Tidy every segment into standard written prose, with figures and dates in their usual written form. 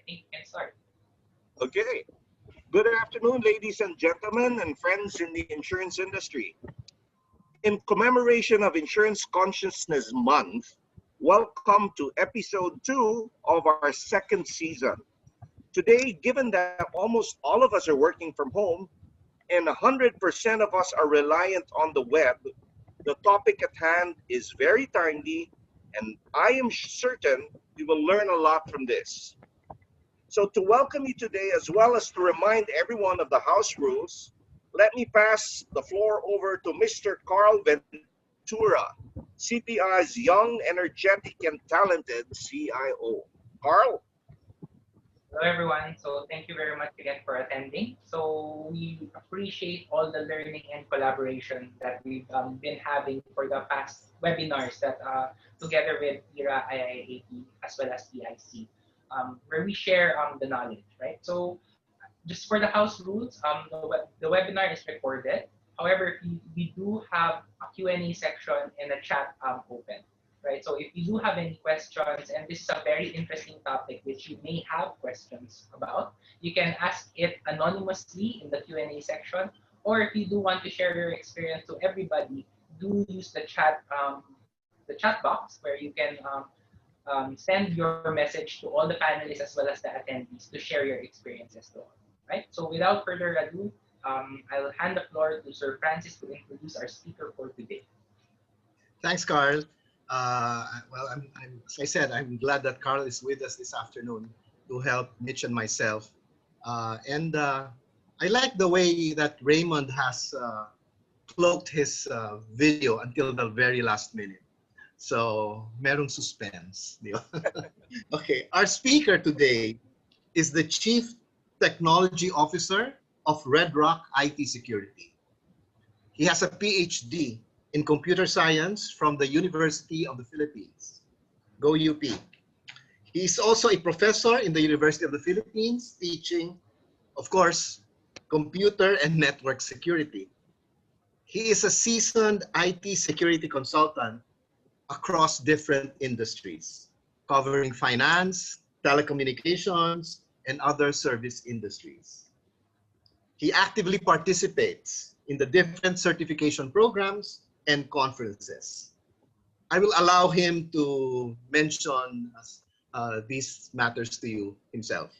think we can start. Okay. Good afternoon, ladies and gentlemen, and friends in the insurance industry. In commemoration of Insurance Consciousness Month, welcome to episode 2 of our second season. Today, given that almost all of us are working from home and 100% of us are reliant on the web, the topic at hand is very timely, and I am certain we will learn a lot from this. So to welcome you today, as well as to remind everyone of the house rules, let me pass the floor over to Mr. Carl Ventura, CPI's young, energetic, and talented CIO. Carl? Hello, everyone. So thank you very much again for attending. So we appreciate all the learning and collaboration that we've been having for the past webinars that together with IRA, IIAP, as well as PIC, where we share the knowledge, right? So just for the house rules, the webinar is recorded. However, we do have a Q&A section and a chat open. Right, so if you do have any questions, and this is a very interesting topic which you may have questions about, you can ask it anonymously in the Q&A section, or if you do want to share your experience to everybody, do use the chat box where you can send your message to all the panelists as well as the attendees to share your experiences to all. Right, so without further ado, I'll hand the floor to Sir Francis to introduce our speaker for today. Thanks, Carl. As I said, I'm glad that Carl is with us this afternoon to help Mitch and myself. I like the way that Raymond has cloaked his video until the very last minute. So, merong suspense. Okay, our speaker today is the Chief Technology Officer of RedRock IT Security. He has a PhD in computer science from the University of the Philippines. Go UP. He is also a professor in the University of the Philippines, teaching, of course, computer and network security. He is a seasoned IT security consultant across different industries, covering finance, telecommunications, and other service industries. He actively participates in the different certification programs and conferences. I will allow him to mention these matters to you himself.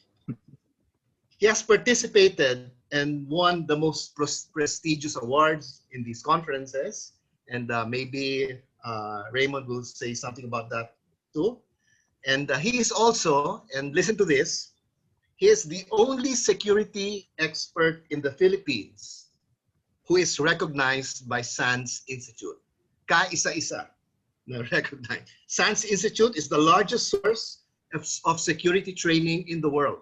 He has participated and won the most prestigious awards in these conferences, and maybe Raymond will say something about that too. And he is also, and listen to this, he is the only security expert in the Philippines who is recognized by SANS Institute. Kaisa-isa na recognized. SANS Institute is the largest source of security training in the world.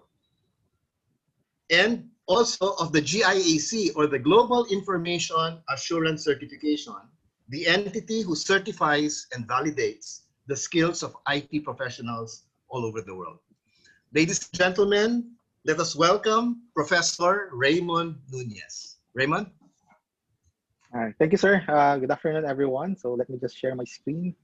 And also of the GIAC, or the Global Information Assurance Certification, the entity who certifies and validates the skills of IT professionals all over the world. Ladies and gentlemen, let us welcome Professor Raymond Nuñez. Raymond? All right, thank you, sir. Good afternoon, everyone. So let me just share my screen.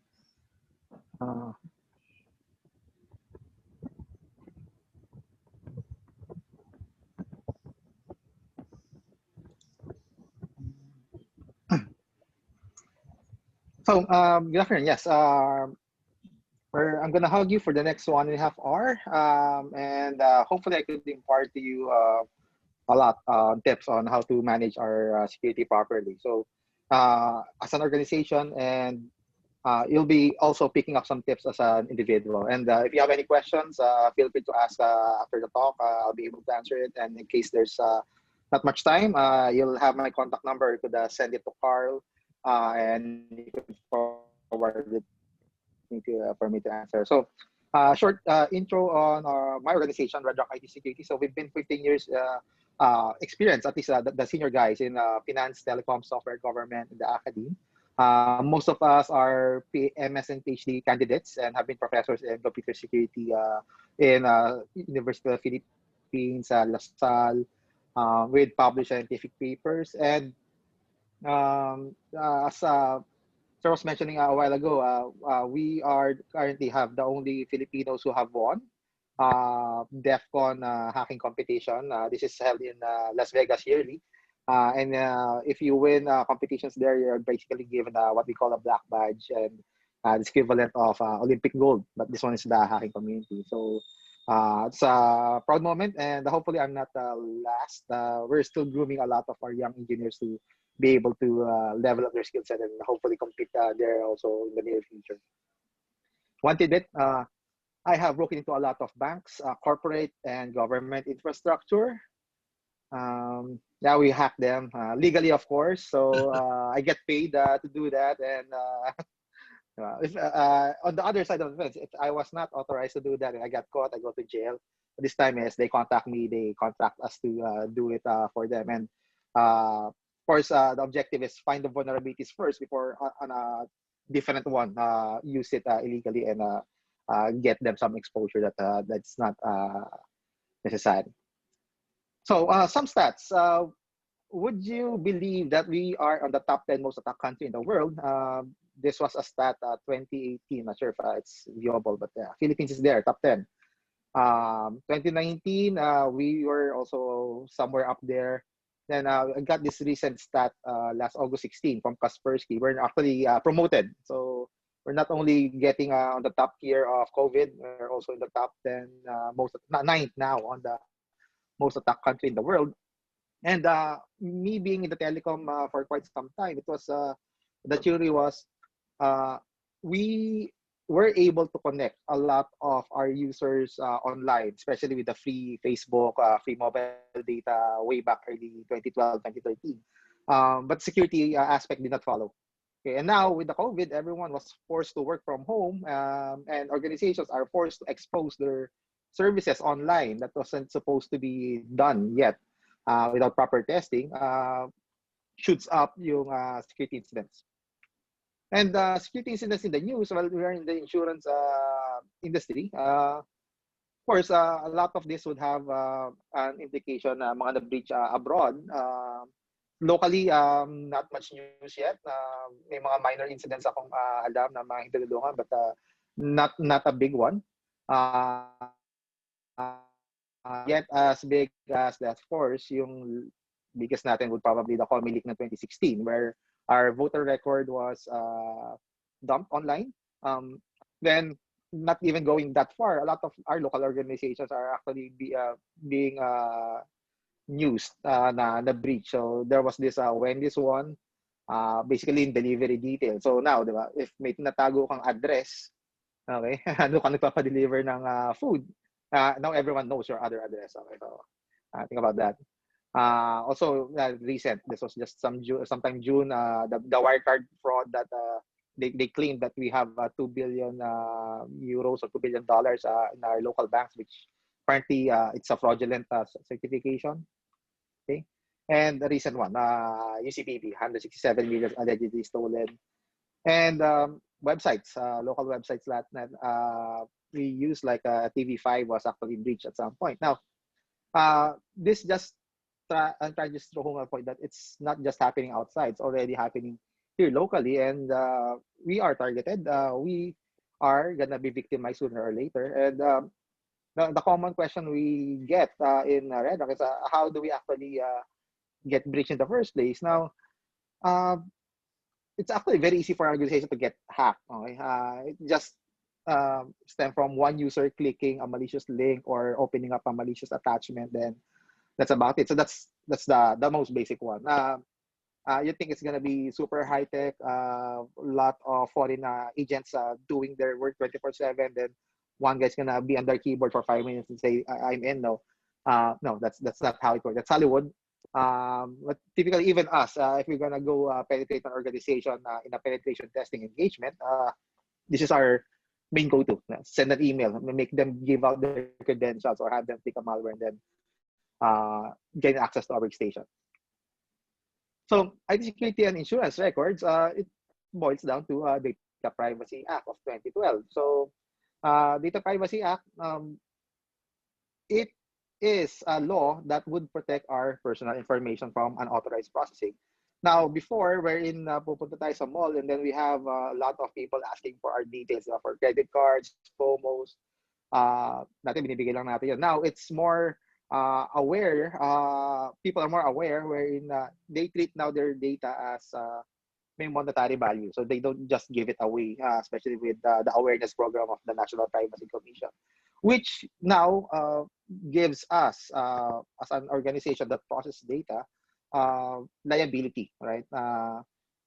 Good afternoon. Yes, I'm gonna hug you for the next 1.5 hours, and hopefully I could impart to you a lot tips on how to manage our security properly. So as an organization, and you'll be also picking up some tips as an individual. And if you have any questions, feel free to ask after the talk. I'll be able to answer it. And in case there's not much time, you'll have my contact number. You could send it to Carl, and you could forward it for me to answer. So short intro on my organization, RedRock IT Security. So we've been 15 years experience, at least the senior guys in finance, telecom, software, government, and the academy. Most of us are MS and PhD candidates and have been professors in computer security in University of the Philippines, LaSalle, with published scientific papers. And as Sir was mentioning a while ago, we are currently have the only Filipinos who have won DEF CON hacking competition. This is held in Las Vegas yearly. And if you win competitions there, you're basically given what we call a black badge, and it's equivalent of Olympic gold. But this one is the hacking community. So it's a proud moment, and hopefully I'm not last. We're still grooming a lot of our young engineers to be able to level up their skill set and hopefully compete there also in the near future. One tidbit, I have broken into a lot of banks, corporate and government infrastructure. Yeah, we hack them legally, of course. So I get paid to do that. And if on the other side of the fence, if I was not authorized to do that and I got caught, I go to jail. This time is they contact me, they contract us to do it for them. And of course, the objective is find the vulnerabilities first before on a different one, use it illegally and get them some exposure that that's not necessary. So some stats. Would you believe that we are on the top 10 most attacked country in the world? This was a stat 2018. Not sure if it's viewable, but Philippines is there, top 10. 2019, we were also somewhere up there. Then I got this recent stat last August 16 from Kaspersky. We're actually promoted. So we're not only getting on the top tier of COVID, we're also in the top 10, ninth now on the most attacked country in the world. And me being in the telecom for quite some time, it was the theory was we were able to connect a lot of our users online, especially with the free Facebook, free mobile data way back early 2012, 2013. But security aspect did not follow. Okay, and now with the COVID, everyone was forced to work from home, and organizations are forced to expose their services online that wasn't supposed to be done yet. Without proper testing, shoots up yung security incidents. And security incidents in the news, well, we are in the insurance industry. Of course, a lot of this would have an implication, mga na-breach abroad. Locally, not much news yet. May mga minor incidents akong alam na mga hinulungan, but not a big one. Yet as big as that, of course, yung biggest natin would probably the Commie Leak na 2016, where our voter record was dumped online. Then, not even going that far, a lot of our local organizations are actually being used na breach. So there was this Wendy's one, basically in delivery detail. So now, diba, if may tinatago kang address, okay, ano ka nagpapadeliver ng food, now everyone knows your other address. Okay, so think about that. Also, recent, this was just sometime June, the Wirecard fraud that they claimed that we have 2 billion euros or $2 billion in our local banks, which apparently it's a fraudulent certification. Okay, and the recent one, UCPB, 167 million allegedly stolen, and websites, local websites that we use, like TV5 was actually breached at some point. Now, this just I'm trying to throw home a point that it's not just happening outside; it's already happening here locally, and we are targeted. We are gonna be victimized sooner or later. And the common question we get in RedRock is how do we actually get breached in the first place? Now, it's actually very easy for an organization to get hacked. Okay? It just stem from one user clicking a malicious link or opening up a malicious attachment. Then that's about it. So that's the most basic one. You think it's gonna be super high tech, a lot of foreign agents doing their work 24/7. Then one guy's gonna be on their keyboard for 5 minutes and say, "I'm in." No, no, that's not how it works. That's Hollywood. But typically, even us, if we're gonna go penetrate an organization in a penetration testing engagement, this is our main go-to. Send an email, make them give out their credentials or have them click a malware and then gain access to our workstation. So IT security and insurance records, it boils down to Data Privacy Act of 2012. So Data Privacy Act, it is a law that would protect our personal information from unauthorized processing. Now, before, wherein pupunta tayo sa mall and then we have a lot of people asking for our details for credit cards, promos, Dati binibigay lang natin yun. Now, it's more aware. People are more aware wherein they treat now their data as may monetary value. So they don't just give it away, especially with the awareness program of the National Privacy Commission, which now gives us, as an organization that processes data, liability, right?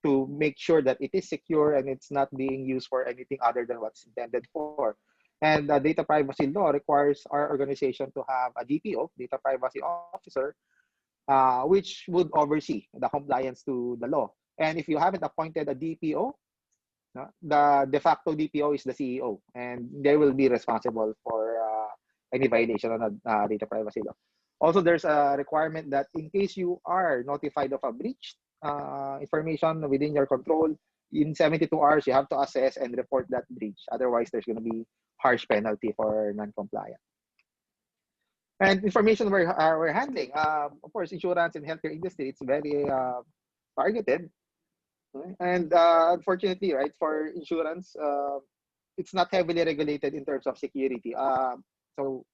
To make sure that it is secure and it's not being used for anything other than what's intended for. And the data privacy law requires our organization to have a DPO, data privacy officer, which would oversee the compliance to the law. And if you haven't appointed a DPO, the de facto DPO is the CEO, and they will be responsible for any violation of the data privacy law. Also, there's a requirement that in case you are notified of a breach information within your control, in 72 hours, you have to assess and report that breach. Otherwise, there's going to be harsh penalty for non-compliant. And information we're handling, of course, insurance and healthcare industry, it's very targeted. And unfortunately, right, for insurance, it's not heavily regulated in terms of security. So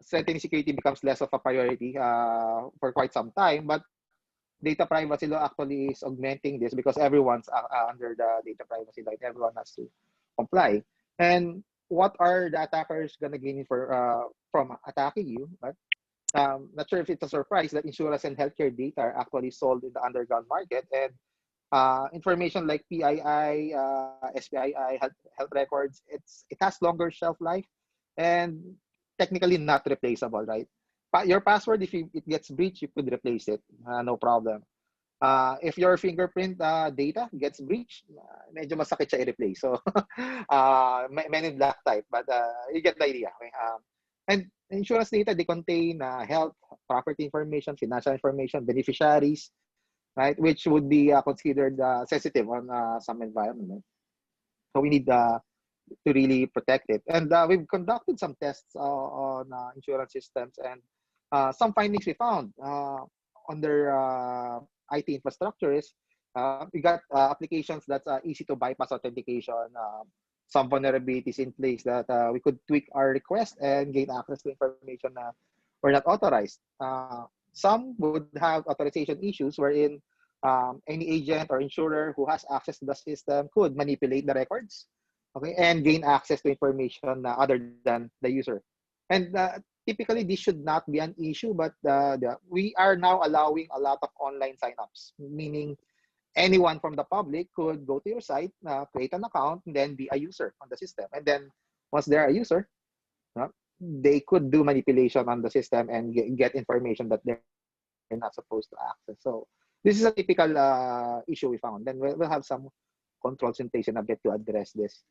strengthening security becomes less of a priority for quite some time. But data privacy law actually is augmenting this because everyone's under the data privacy law. Everyone has to comply. And what are the attackers gonna gain from attacking you? But not sure if it's a surprise that insurance and healthcare data are actually sold in the underground market, and information like PII, SPII, health records, it has longer shelf life and technically not replaceable, right? Your password, if it gets breached, you could replace it, no problem. If your fingerprint data gets breached, medyo masakit siya i-replace. So, Men in Black type, but you get the idea. Okay? And insurance data, they contain health, property information, financial information, beneficiaries, right, which would be considered sensitive on some environment. So we need to really protect it. And we've conducted some tests on insurance systems, and some findings we found under IT infrastructure is we got applications that's easy to bypass authentication, some vulnerabilities in place that we could tweak our request and gain access to information that were not authorized. Some would have authorization issues wherein any agent or insurer who has access to the system could manipulate the records, okay, and gain access to information other than the user. And typically, this should not be an issue, but we are now allowing a lot of online signups, meaning anyone from the public could go to your site, create an account, and then be a user on the system. And then once they're a user, they could do manipulation on the system and get information that they're not supposed to access. So this is a typical issue we found. Then we'll have some controls in place in a bit to address this.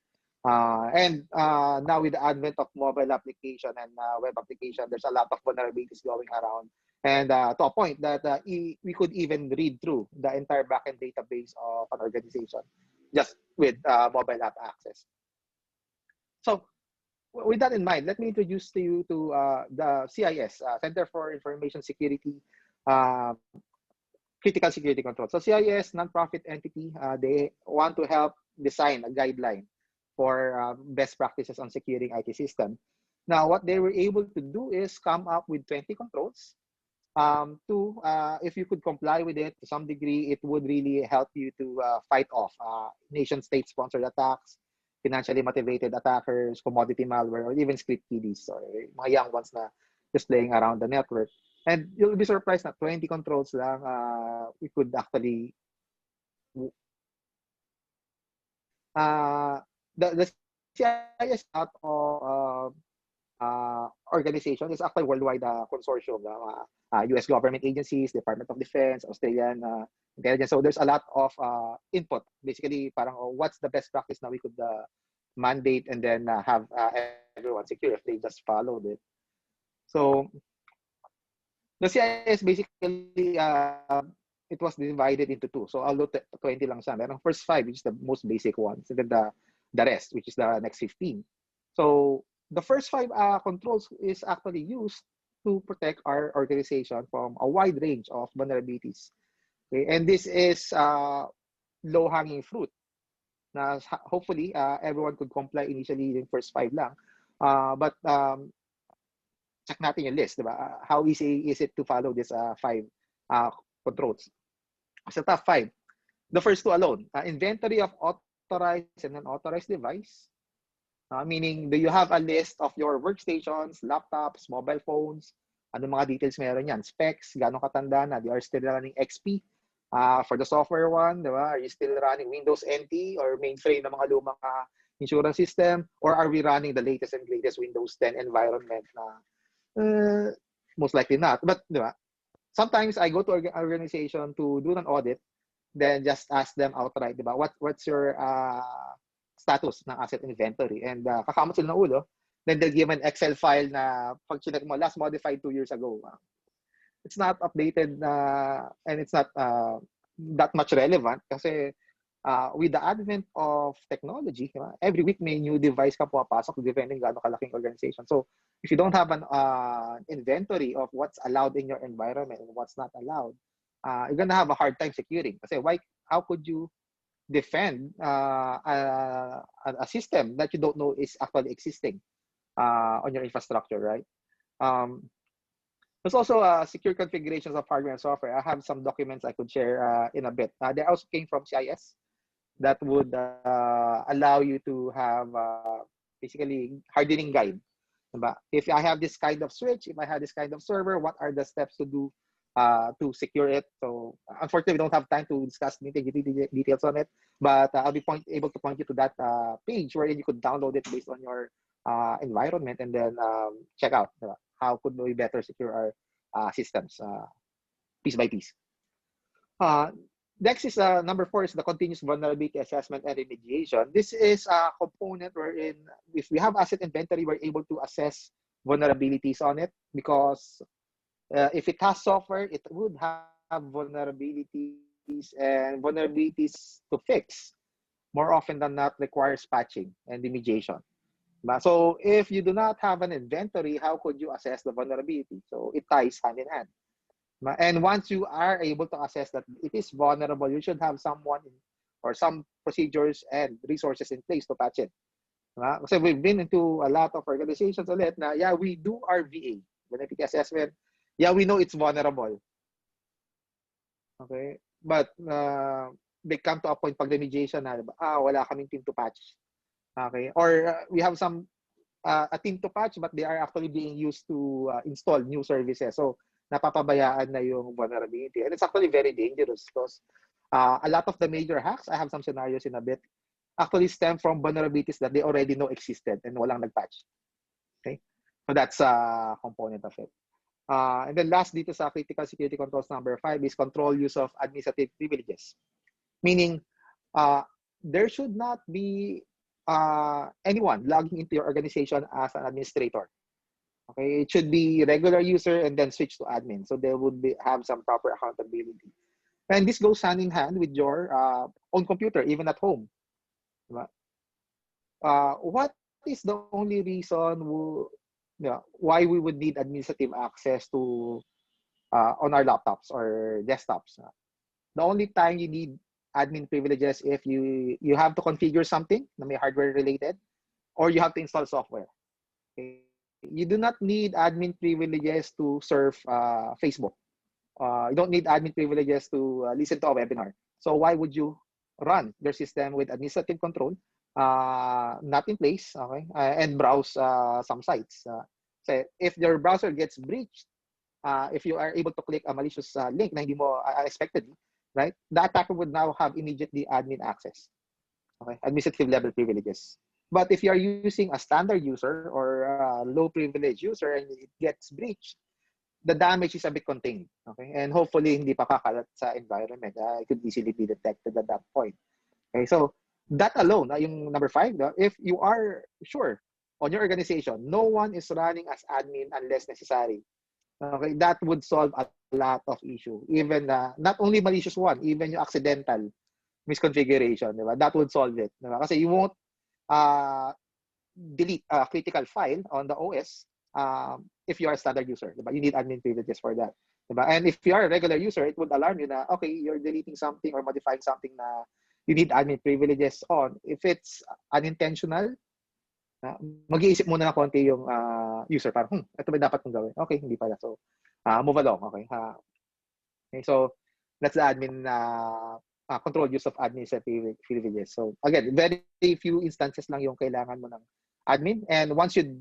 And now with the advent of mobile application and web application, there's a lot of vulnerabilities going around. And to a point that we could even read through the entire backend database of an organization just with mobile app access. So with that in mind, let me introduce to you to the CIS, Center for Information Security, Critical Security Controls. So CIS, nonprofit entity, they want to help design a guideline for best practices on securing IT system. Now, what they were able to do is come up with 20 controls. If you could comply with it to some degree, it would really help you to fight off nation-state sponsored attacks, financially motivated attackers, commodity malware, or even script kiddies, or mga young ones na just playing around the network. And you'll be surprised that 20 controls lang, we could actually the CIS not organization is actually worldwide consortium of US government agencies, Department of Defense, Australian intelligence. So there's a lot of input. Basically, parang what's the best practice now we could mandate and then have everyone secure if they just followed it. So the CIS basically it was divided into two. So although 20 lang siya, merong first 5, which is the most basic ones, and then the rest, which is the next 15. So the first 5 controls is actually used to protect our organization from a wide range of vulnerabilities. Okay? And this is low-hanging fruit. Now, hopefully, everyone could comply initially in first 5 lang. But check natin yung list, diba? How easy is it to follow this 5 controls? So top 5. The first two alone, inventory of authorized and unauthorized device. Meaning, do you have a list of your workstations, laptops, mobile phones? Ano mga details meron yan? Specs, gano'ng katanda na? They are still running XP. For the software one, di ba? Are you still running Windows NT or mainframe ng mga lumang insurance system? Or are we running the latest and greatest Windows 10 environment na most likely not. But di ba? Sometimes I go to organization to do an audit, then just ask them outright, di ba? What's your status ng asset inventory? And kakamot sila ng ulo, then they'll give an Excel file na pag chinek mo, last modified 2 years ago. It's not updated and it's not that much relevant kasi with the advent of technology, every week may new device ka pumapasok depending gaano kalaking organization. So if you don't have an inventory of what's allowed in your environment and what's not allowed, you're gonna have a hard time securing. Kasi how could you defend a system that you don't know is actually existing on your infrastructure, right? There's also secure configurations of hardware and software. I have some documents I could share in a bit. They also came from CIS that would allow you to have basically hardening guide. If I have this kind of switch, if I have this kind of server, what are the steps to do to secure it? So unfortunately, we don't have time to discuss details on it, but I'll be able to point you to that page where you could download it based on your environment and then check out how could we better secure our systems piece by piece. Next is number 4 is the continuous vulnerability assessment and remediation. This is a component wherein if we have asset inventory, we're able to assess vulnerabilities on it because if it has software, it would have vulnerabilities, and vulnerabilities to fix more often than not requires patching and remediation. So if you do not have an inventory, how could you assess the vulnerability? So it ties hand in hand. And once you are able to assess that it is vulnerable, you should have someone or some procedures and resources in place to patch it. So we've been into a lot of organizations ulit na, yeah, we do our VA, vulnerability assessment. Yeah, we know it's vulnerable. Okay? But they come to a point pag remediation na, wala kaming team to patch. Okay, or we have some a team to patch, but they are actually being used to install new services. So napapabayaan na yung vulnerability, and it's actually very dangerous because a lot of the major hacks, I have some scenarios in a bit, actually stem from vulnerabilities that they already know existed and walang nagpatch. Okay, so that's a component of it. And then last dito sa critical security controls number 5 is control use of administrative privileges, meaning there should not be anyone logging into your organization as an administrator. Okay, it should be regular user and then switch to admin, so they would have some proper accountability. And this goes hand in hand with your own computer, even at home. What is the only reason why we would need administrative access to on our laptops or desktops? The only time you need admin privileges if you have to configure something na may hardware related, or you have to install software. Okay? You do not need admin privileges to surf Facebook. You don't need admin privileges to listen to a webinar. So why would you run your system with administrative control not in place, okay, and browse some sites? So if your browser gets breached, if you are able to click a malicious link na hindi mo unexpectedly, right? The attacker would now have immediately admin access, okay, administrative level privileges. But if you are using a standard user or a low privilege user and it gets breached, the damage is a bit contained, okay, and hopefully hindi pa kakalat sa environment. It could easily be detected at that point. Okay, so that alone, yung number 5, if you are sure on your organization, no one is running as admin unless necessary. Okay, that would solve a lot of issue. Even not only malicious one, even yung accidental misconfiguration, diba? That would solve it. Diba? Kasi you won't delete a critical file on the OS if you are a standard user. Diba? You need admin privileges for that. Diba? And if you are a regular user, it would alarm you na, okay, you're deleting something or modifying something na you need admin privileges on. If it's unintentional, mag-iisip muna ng konti yung user. Parang, ito ba dapat kong gawin? Okay, hindi pala. So, move along. Okay. Okay, so that's the admin controlled use of administrative privileges. So again, very few instances lang yung kailangan mo ng admin. And once you've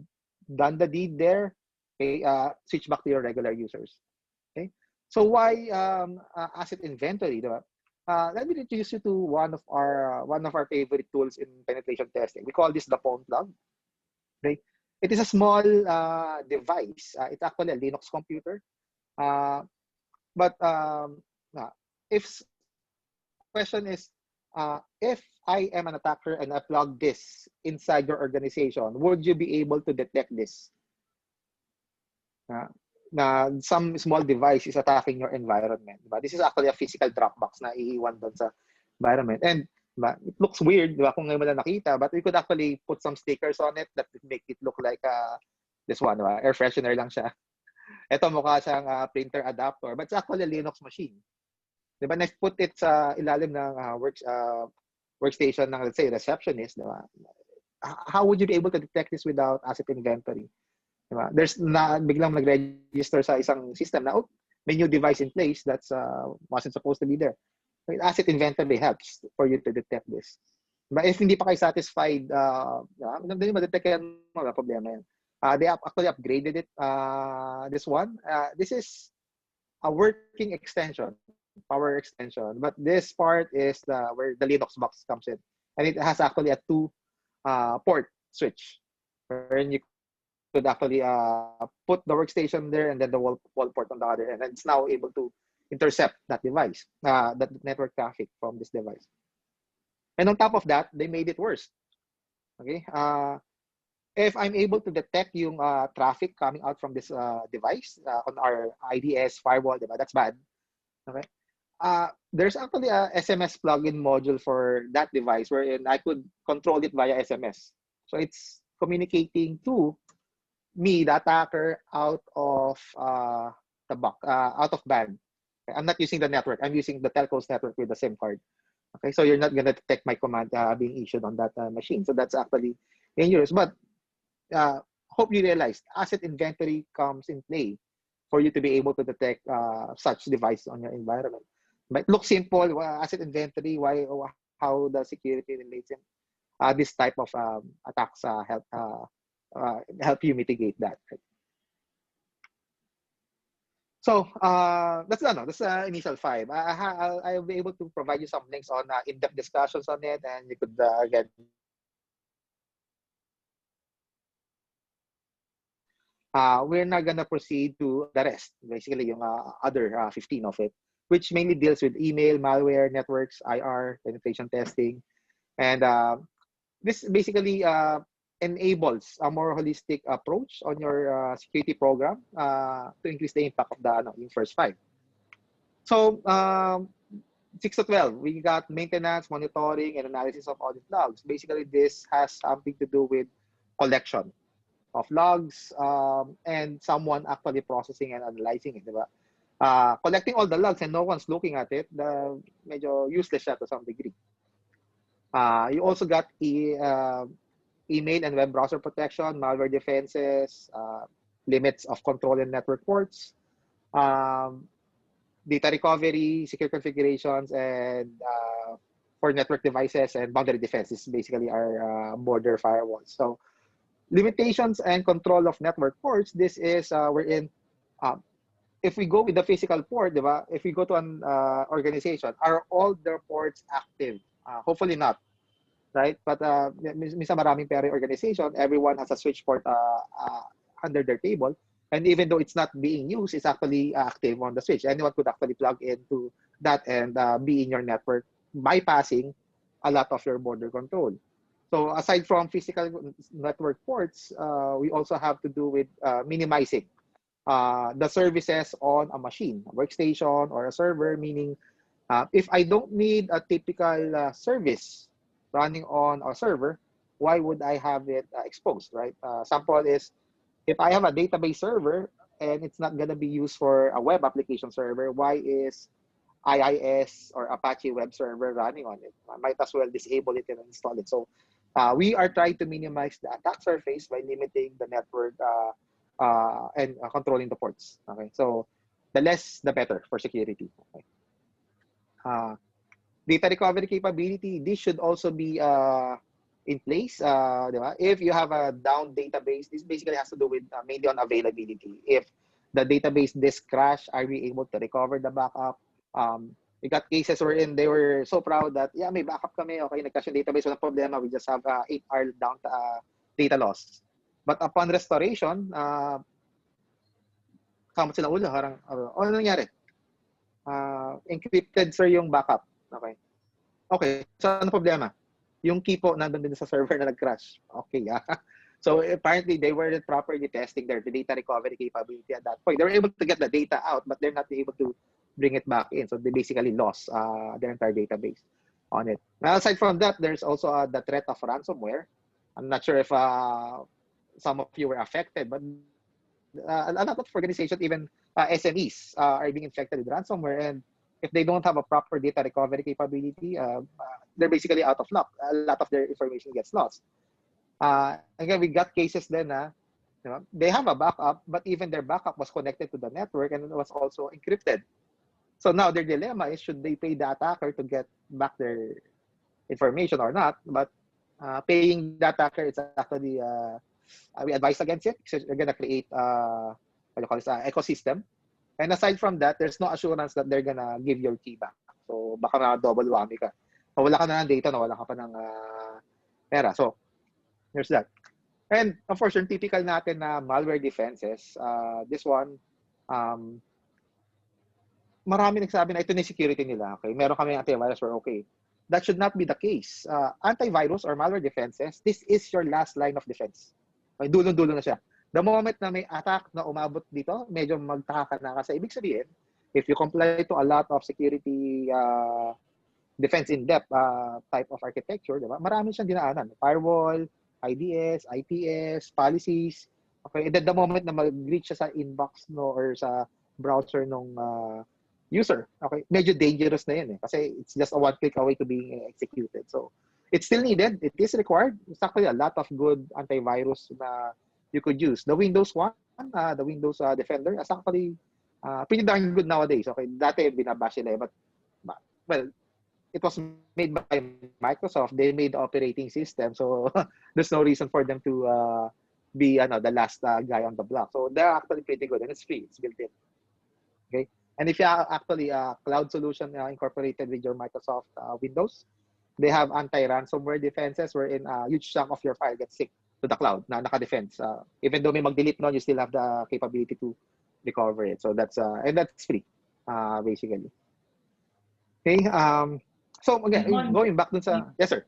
done the deed there, okay, switch back to your regular users. Okay. So why asset inventory? Diba? Let me introduce you to one of our favorite tools in penetration testing. We call this the phone plug. Okay. It is a small device. It's actually a Linux computer. But if question is, if I am an attacker and I plug this inside your organization, would you be able to detect this? Na some small device is attacking your environment. Diba? This is actually a physical Dropbox na iiwan doon sa environment. And diba, it looks weird, diba, kung ngayon mo lang nakita, but we could actually put some stickers on it that would make it look like this one, diba? Air freshener lang siya. Ito mukha siyang printer adapter, but it's actually a Linux machine. Diba? Next, put it sa ilalim ng workstation ng, let's say, receptionist. Diba? How would you be able to detect this without asset inventory? Diba? There's biglang nag-register sa isang system na, may new device in place that's wasn't supposed to be there. Asset inventory helps for you to detect this. But if hindi pa kayo satisfied, hindi ma-detect yan, mga problema yan. They actually upgraded it, this one. This is a working extension, power extension. But this part is where the Linux box comes in. And it has actually a 2-port switch, wherein you could actually put the workstation there and then the wall port on the other end. And it's now able to intercept that device, that network traffic from this device. And on top of that, they made it worse. Okay. If I'm able to detect yung traffic coming out from this device on our IDS firewall, diba? That's bad. Okay. There's actually a SMS plugin module for that device wherein I could control it via SMS. So it's communicating to me, the attacker, out of out of band. I'm not using the network. I'm using the telco's network with the SIM card. Okay, so you're not gonna detect my command being issued on that machine. So that's actually dangerous. But hope you realized asset inventory comes in play for you to be able to detect such device on your environment. But it looks simple. Asset inventory. How the security relates in this type of attacks help you mitigate that. Right? So that's initial 5. I'll be able to provide you some links on in-depth discussions on it, and you could again. We're not gonna proceed to the rest. Basically, yung other 15 of it, which mainly deals with email, malware, networks, IR, penetration testing, and this basically enables a more holistic approach on your security program to increase the impact of the first 5. So 6 to 12, we got maintenance, monitoring, and analysis of audit logs. Basically, this has something to do with collection of logs and someone actually processing and analyzing it. Diba? Collecting all the logs and no one's looking at it, medyo useless siya to some degree. You also got email and web browser protection, malware defenses, limits of control and network ports, data recovery, secure configurations, and for network devices, and boundary defenses basically our border firewalls. So limitations and control of network ports, this is wherein if we go with the physical port, diba? If we go to an organization, are all their ports active? Hopefully not. Right? But minsan maraming pera organization, everyone has a switch port under their table. And even though it's not being used, it's actually active on the switch. Anyone could actually plug into that and be in your network, bypassing a lot of your border control. So aside from physical network ports, we also have to do with minimizing the services on a machine, a workstation, or a server, meaning if I don't need a typical service running on a server, why would I have it exposed, right? Sample is, if I have a database server and it's not going to be used for a web application server, why is IIS or Apache web server running on it? I might as well disable it and install it. So We are trying to minimize the attack surface by limiting the network and controlling the ports. Okay, so the less, the better for security. Okay. Data recovery capability, this should also be in place. Diba? If you have a down database, this basically has to do with mainly on availability. If the database disk crash, are we able to recover the backup? We got cases wherein they were so proud that, yeah, may backup kami, okay, nag-crash yung database, walang problema, we just have 8-hour down data loss. But upon restoration, kamot sila ulo, harang, ano nangyari? Encrypted, sir, yung backup. Okay. Okay, so ano problema? Yung key po nandun din sa server na nag-crash. Okay, yeah. So apparently they weren't properly testing their data recovery capability at that point. They were able to get the data out, but they're not able to bring it back in. So they basically lost their entire database on it. Now, aside from that, there's also the threat of ransomware. I'm not sure if some of you were affected, but a lot of organizations, even SMEs, are being infected with ransomware. And if they don't have a proper data recovery capability, they're basically out of luck. A lot of their information gets lost. Again, we got cases then, you know, they have a backup, but even their backup was connected to the network and it was also encrypted. So now their dilemma is, should they pay the attacker to get back their information or not? But paying the attacker, it's actually, we advise against it, because you're going to create what you call this, ecosystem. And aside from that, there's no assurance that they're gonna give your key back. So baka na double whammy ka. Nawala ka na ng data, nawala ka pa ng pera. So there's that. And of course, yung typical natin na malware defenses, this one, marami nagsabi na ito na security nila. Okay, meron kami antivirus, we're okay. That should not be the case. Antivirus or malware defenses, this is your last line of defense. Okay, dulong-dulo na siya. The moment na may attack na umabot dito, medyo magtaka ka na, kasi ibig sabihin, if you comply to a lot of security defense in-depth type of architecture, diba? Marami siyang dinaanan. Firewall, IDS, IPS, policies. Okay, and then the moment na mag-reach siya sa inbox no, or sa browser ng user, okay, medyo dangerous na yun eh. Kasi it's just a one click away to being executed. So, it's still needed. It is required. It's actually a lot of good antivirus na you could use. The Windows one, the Windows Defender, is actually pretty darn good nowadays. Okay, dati binabash nila, but well, it was made by Microsoft. They made the operating system, so there's no reason for them to be the last guy on the block. So they're actually pretty good, and it's free. It's built in. Okay, and if you have actually a cloud solution incorporated with your Microsoft Windows, they have anti-ransomware defenses wherein a huge chunk of your file gets synced to the cloud na naka-defense. Even though may mag-delete nun, you still have the capability to recover it. So that's and that's free, basically. Okay. So again, going back dun sa, yes sir.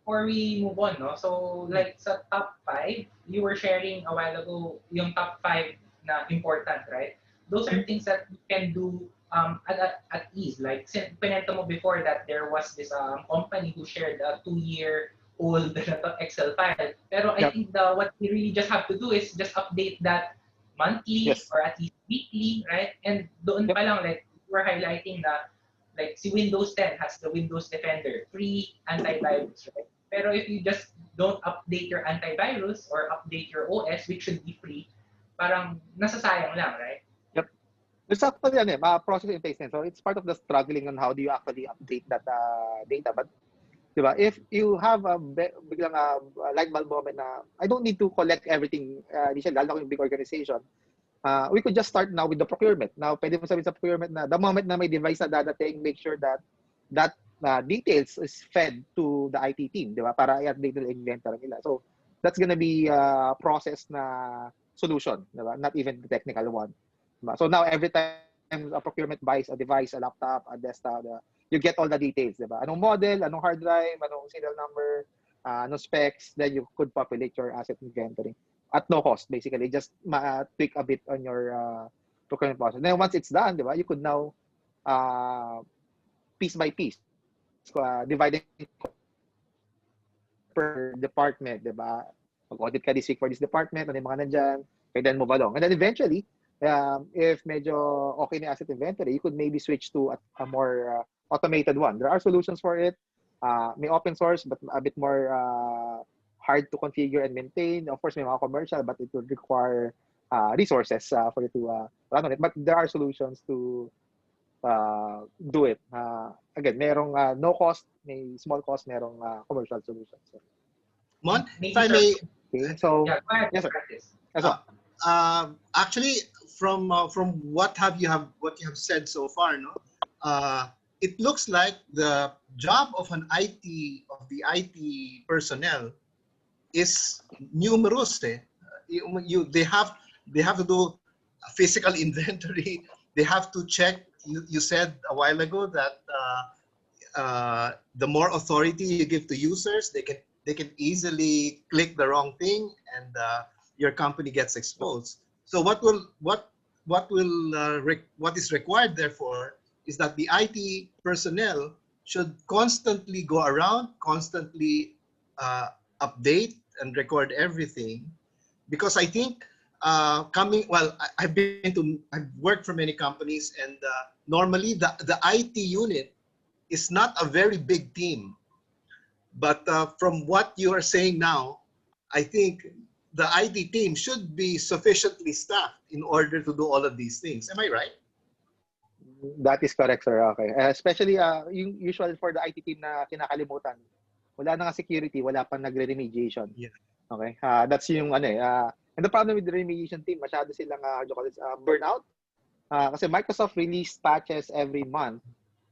Before we move on, no? So like sa top 5, you were sharing a while ago yung top 5 na important, right? Those are things that you can do at ease. Like pinento mo before that there was this company who shared a 2-year-old Excel file. Pero I think what you really just have to do is just update that monthly or at least weekly, right? And doon pa lang, like we're highlighting na like si Windows 10 has the Windows Defender, free antivirus, right? Pero if you just don't update your antivirus or update your OS, which should be free, parang nasasayang lang, right? Yep. There's actually process in place. So it's part of the struggling on how do you actually update that data. But diba, if you have a biglang light bulb moment na I don't need to collect everything initially, lalo yung big organization, we could just start now with the procurement. Now, pwede mo sabihin sa procurement na the moment na may device na dadating, make sure that details is fed to the IT team, di ba? Para i-update nila inventory nila. So, that's gonna be a process na solution, di ba? Not even the technical one. Diba? So now, every time a procurement buys a device, a laptop, a desktop, you get all the details, di ba? Anong model, anong hard drive, anong serial number, anong specs, then you could populate your asset inventory. At no cost, basically. Just tweak a bit on your procurement process. Then once it's done, diba, you could now piece by piece, dividing per department, diba? Mag-audit ka this week for this department, ano yung mga nandyan, and then move along. And then eventually, if medyo okay na asset inventory, you could maybe switch to a more automated one. There are solutions for it. may open source but a bit more hard to configure and maintain. Of course, may mga commercial, but it would require resources for you to run on it. But there are solutions to do it. Again, merong no cost, may small cost, merong commercial solutions. So, Mon, if Maybe I sir. may, okay, so Yeah, go ahead. yes, sir. Practice. Yes, sir. actually, from what you have said so far, no, it looks like the job of the IT personnel is numerous. They have to do a physical inventory. They have to check. You said a while ago that the more authority you give to users, they can easily click the wrong thing, and your company gets exposed. So what is required, therefore, is that the IT personnel should constantly go around, constantly update and record everything, because I think I've worked for many companies, and normally the IT unit is not a very big team. But from what you are saying now, I think the IT team should be sufficiently staffed in order to do all of these things. Am I right? That is correct, sir. Okay. Especially yung usual for the IT team na kinakalimutan. Wala na nga security, wala pang nagre-remediation. Yeah. Okay? That's yung ano eh. And the problem with the remediation team, masyado silang burnout. Kasi Microsoft release patches every month.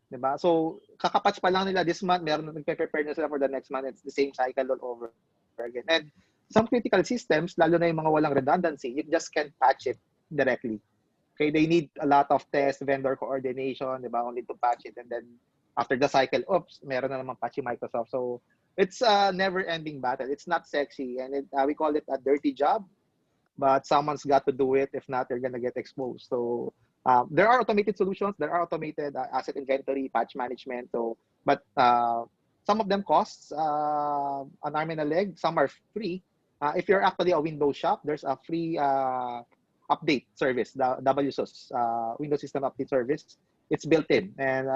Diba? So, kakapatch pa lang nila this month, meron na nagpe-prepare na sila for the next month. It's the same cycle all over again. And some critical systems, lalo na yung mga walang redundancy, you just can't patch it directly. Okay, they need a lot of test, vendor coordination, diba? Only to patch it. And then after the cycle, oops, meron na naman patch yung Microsoft. So it's a never-ending battle. It's not sexy. And we call it a dirty job. But someone's got to do it. If not, you're going to get exposed. So there are automated solutions. There are automated asset inventory, patch management. So, but some of them costs an arm and a leg. Some are free. If you're actually a Windows shop, there's a free update service, the WSUS, Windows System Update Service. It's built in. And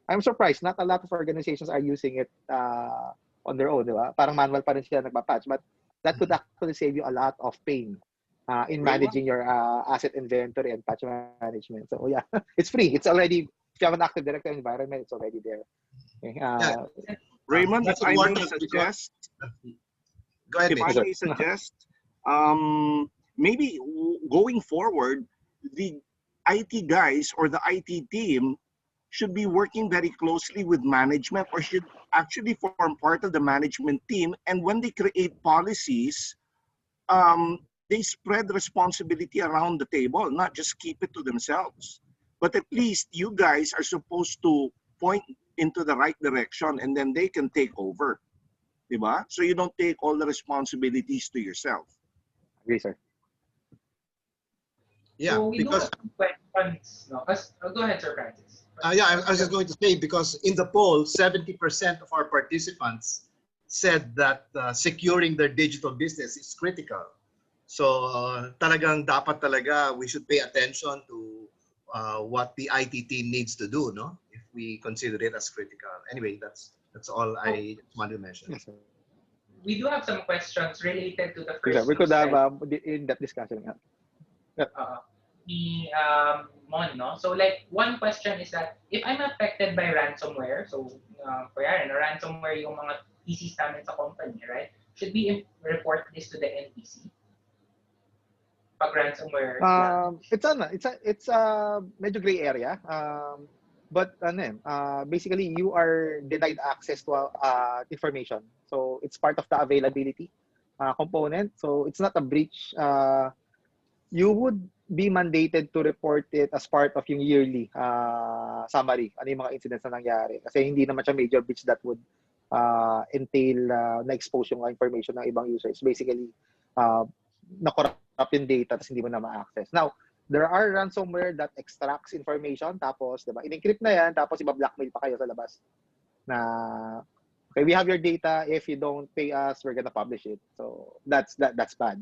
I'm surprised not a lot of organizations are using it on their own. Diba? Parang manual pa rin sila nagpa-patch. But that could actually save you a lot of pain in managing your asset inventory and patch management. So yeah, it's free. It's already, if you have an Active Directory environment, it's already there. Okay. Raymond, That's if I may important suggest, Go ahead, if I Mitch. may suggest, maybe going forward, the IT guys or the IT team should be working very closely with management, or should actually form part of the management team. And when they create policies, they spread responsibility around the table, not just keep it to themselves. But at least you guys are supposed to point into the right direction, and then they can take over. Diba? So you don't take all the responsibilities to yourself. Agree, sir. Yeah, So we because do have questions. No? Go ahead, Sir Francis. yeah, I was just going to say, because in the poll, 70% of our participants said that securing their digital business is critical. So talagang dapat talaga we should pay attention to what the IT team needs to do, no? If we consider it as critical. Anyway, that's all I wanted to mention. Yes, sir. We do have some questions related to the first. Yes, sir. We could slide. have in-depth discussion. Mon, no? So like one question is that if I'm affected by ransomware, so kunyari, ransomware yung mga PCs namin sa company, right? Should we report this to the NPC? Pag ransomware. It's a medyo gray area. But basically you are denied access to information. So it's part of the availability component. So it's not a breach. You would be mandated to report it as part of yung yearly summary. Ano yung mga incidents na nangyari. Kasi hindi naman siya major breach that would entail na-expose yung information ng ibang users. Basically, na-corrupt yung data tapos hindi mo na ma-access. Now, there are ransomware that extracts information tapos, diba, in-encrypt na yan tapos iba-blackmail pa kayo sa labas. Na, okay, we have your data. If you don't pay us, we're gonna publish it. So, that's bad.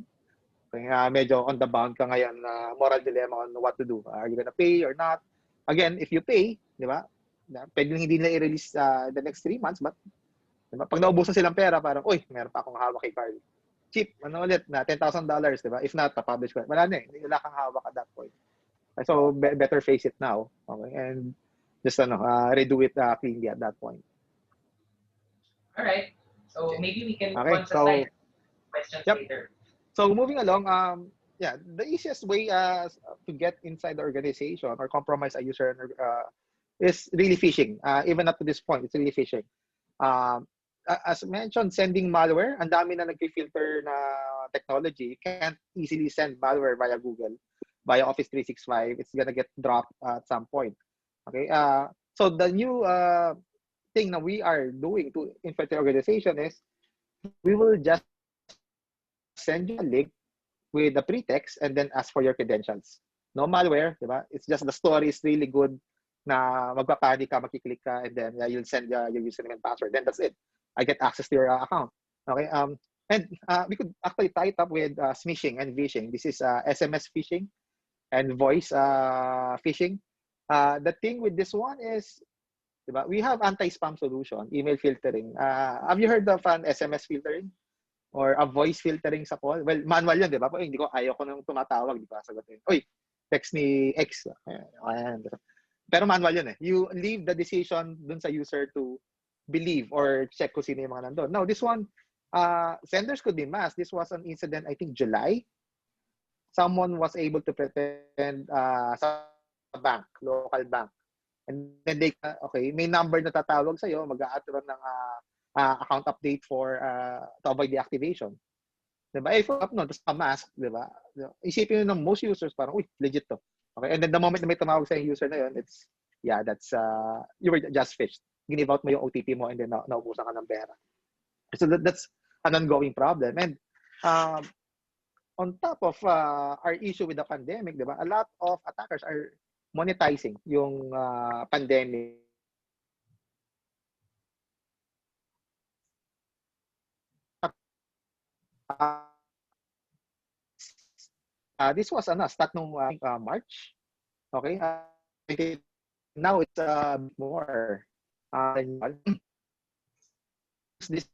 Kaya medyo on the bound ka ngayon na moral dilemma on what to do. Are you gonna pay or not? Again, if you pay, di ba? pwedeng hindi nila i-release the next 3 months, but diba, pag naubusan silang pera, parang, uy, meron pa akong hawak kay Carl. Cheap, ano ulit, na $10,000, diba? If not, pa-publish ko. Wala na eh, wala kang hawak at that point. So, better face it now, okay? And just redo it cleanly at that point. All right. So maybe we can move Okay, on to slide questions later. So moving along, yeah, the easiest way to get inside the organization or compromise a user is really phishing. Even up to this point, it's really phishing. As mentioned, sending malware, ang dami na nag-filter na technology. You can't easily send malware via Google, via Office 365. It's gonna get dropped at some point. Okay. So the new thing that we are doing to infect the organization is we will just send you a link with the pretext and then ask for your credentials. No malware, diba? It's just the story is really good na magpapanik ka, makiklik ka, and then you'll send your username and password. Then that's it. I get access to your account. Okay. And we could actually tie it up with smishing and phishing. This is SMS phishing and voice phishing. The thing with this one is, diba, we have anti-spam solution, email filtering. Have you heard of an SMS filtering? Or a voice filtering sa call? Well, manual yun, di ba? Hindi ko, ayaw ko nang tumatawag, di ba? Sagutin, uy, text ni X. Ayan. Pero manual yun eh. You leave the decision dun sa user to believe or check kung sino yung mga nandun. Now, this one, senders could be masked. This was an incident, I think, July. Someone was able to pretend sa bank, local bank. And then they, okay, may number na tatawag sa'yo, mag-a-atron ng account update for to avoid deactivation. Diba? If up no, tapos mask, diba? Isipin nyo ng most users parang, uy, legit to. Okay, and then the moment na may tumawag sa user na yun, it's, yeah, that's, you were just phished. Give out mo yung OTP mo and then naubusan ka ng pera. So that's an ongoing problem. And on top of our issue with the pandemic, diba? A lot of attackers are monetizing yung pandemic. This was stat nung March. Okay. Now it's more. This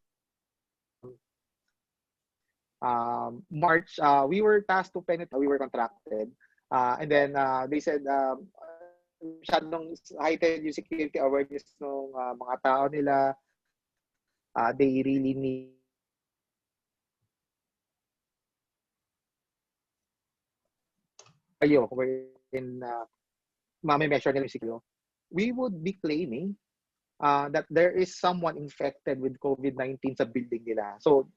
March, we were tasked to penetrate. We were contracted, and then they said masyadong heightened yung security awareness ng mga tao nila. They really need wherein measure nila yung security. We would be claiming that there is someone infected with COVID-19 sa building nila. So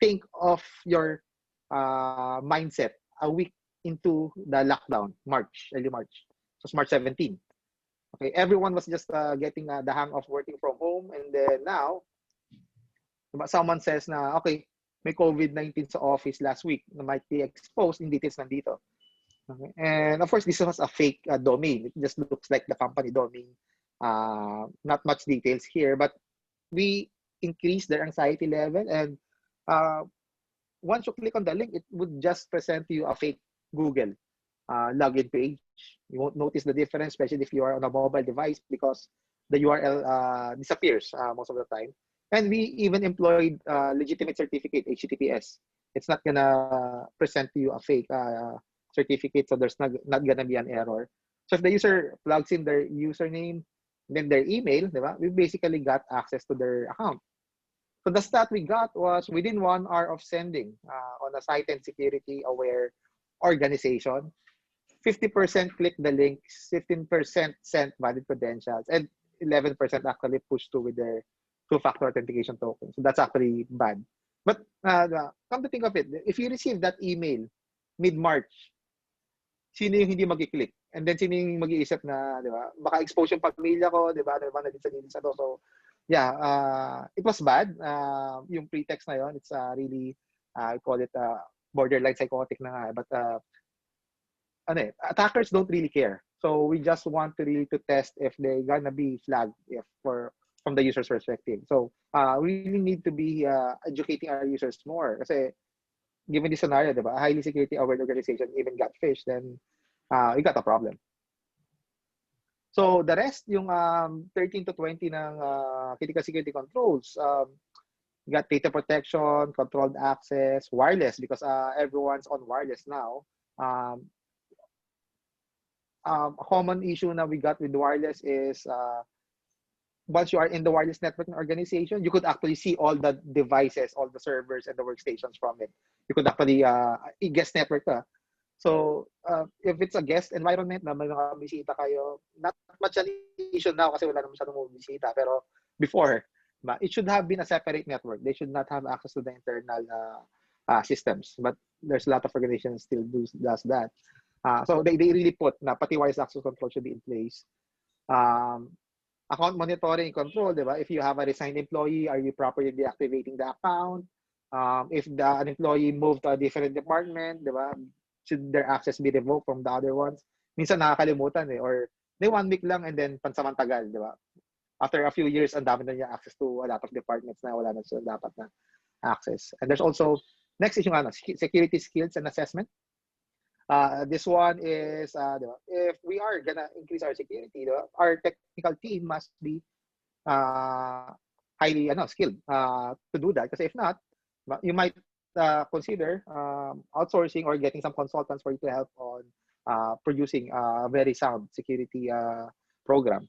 think of your mindset a week into the lockdown, early March. So it's March 17. Okay, everyone was just getting the hang of working from home, and then now someone says na, okay, may COVID-19 sa office last week na might be exposed, in details nandito. Okay. And of course, this was a fake domain. It just looks like the company domain. Not much details here, but we increased their anxiety level, and once you click on the link, it would just present to you a fake Google login page. You won't notice the difference, especially if you are on a mobile device, because the URL disappears most of the time. And we even employed legitimate certificate, HTTPS. It's not gonna present to you a fake certificate, so there's not gonna be an error. So if the user plugs in their username, then their email, diba? We basically got access to their account. So the stat we got was within 1 hour of sending on a site and security aware organization, 50% click the links, 15% sent valid credentials, and 11% actually pushed through with their two-factor authentication token. So that's actually bad. But come to think of it, if you receive that email mid-March, sino yung hindi mag-click? And then sino yung mag-iisip na, di ba? Baka expose yung pamilya ko, di ba? Di ba? Nagisa to. So, yeah, it was bad. Yung pretext na yun, it's really, I call it borderline psychotic na nga. But attackers don't really care. So we just want to really to test if they're gonna be flagged from the user's perspective. So we really need to be educating our users more. Kasi given this scenario, diba, a highly security aware organization even got phished, then we got a problem. So the rest, yung 13 to 20 ng critical security controls, you got data protection, controlled access, wireless, because everyone's on wireless now. A common issue that we got with wireless is once you are in the wireless networking organization, you could actually see all the devices, all the servers, and the workstations from it. You could actually guest network ka. So if it's a guest environment na may mga bisita kayo, not much an issue now kasi wala naman masyadong mga bisita. Pero before, it should have been a separate network. They should not have access to the internal systems. But there's a lot of organizations still does that. So they really put na pati wireless access control should be in place. Account monitoring and control, di ba? If you have a resigned employee, are you properly deactivating the account? If an employee moved to a different department, di ba? Should their access be revoked from the other ones? Minsan nakakalimutan or they 1 week lang and then pansamantagal, di ba? After a few years, ang dami na niya access to a lot of departments na wala na sila dapat na access. And there's also, next issue security skills and assessment. This one is, if we are gonna increase our security, our technical team must be highly skilled to do that. Because if not, you might consider outsourcing or getting some consultants for you to help on producing a very sound security program.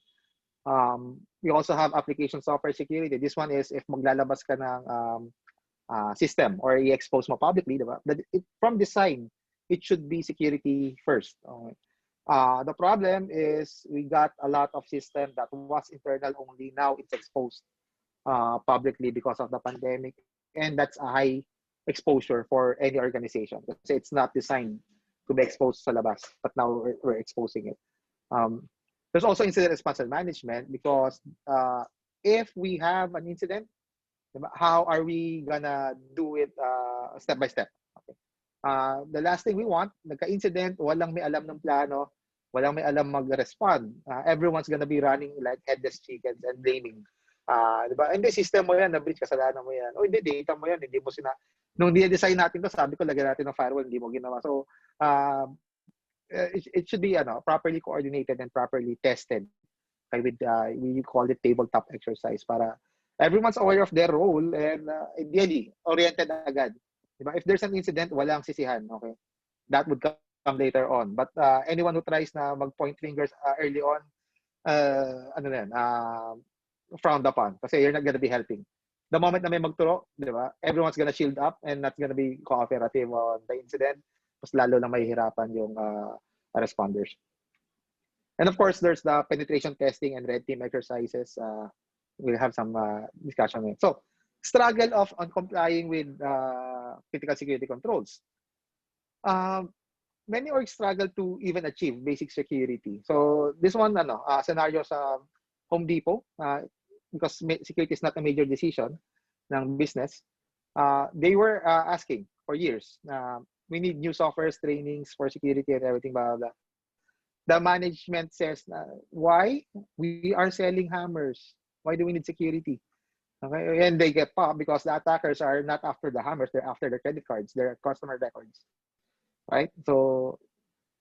We also have application software security. This one is if maglalabas ka ng system or i-expose mo publicly, diba? From design, it should be security first. Okay. The problem is we got a lot of system that was internal only. Now it's exposed publicly because of the pandemic. And that's a high exposure for any organization. Kasi it's not designed to be exposed sa labas. But now we're exposing it. There's also incident response and management because if we have an incident, how are we gonna do it step by step? Okay. The last thing we want, nagka-incident, walang may alam ng plano, walang may alam mag-respond. Everyone's gonna be running like headless chickens and blaming. Diba? Hindi, system mo yan, na-breach, kasalanan mo yan. O hindi, data mo yan, hindi mo nung design natin to, sabi ko, lagyan natin ng firewall, hindi mo ginawa. So, it should be properly coordinated and properly tested. Okay, with, we call it tabletop exercise para everyone's aware of their role and ideally, oriented agad. Diba? If there's an incident, walang sisihan. Okay? That would come later on. But anyone who tries na mag-point fingers early on, frowned upon kasi you're not gonna be helping. The moment na may magturo, diba? Everyone's gonna shield up and not gonna be cooperative on the incident. Mas lalo lang mahihirapan yung responders. And of course, there's the penetration testing and red team exercises. We'll have some discussion on it. So, struggle on complying with critical security controls. Many orgs struggle to even achieve basic security. So, this one, scenario sa Home Depot, because security is not a major decision ng business, they were asking for years, we need new softwares, trainings for security and everything, blah, blah, blah. The management says, why? We are selling hammers. Why do we need security? Okay, and they get popped because the attackers are not after the hammers, they're after their credit cards, their customer records, right? So,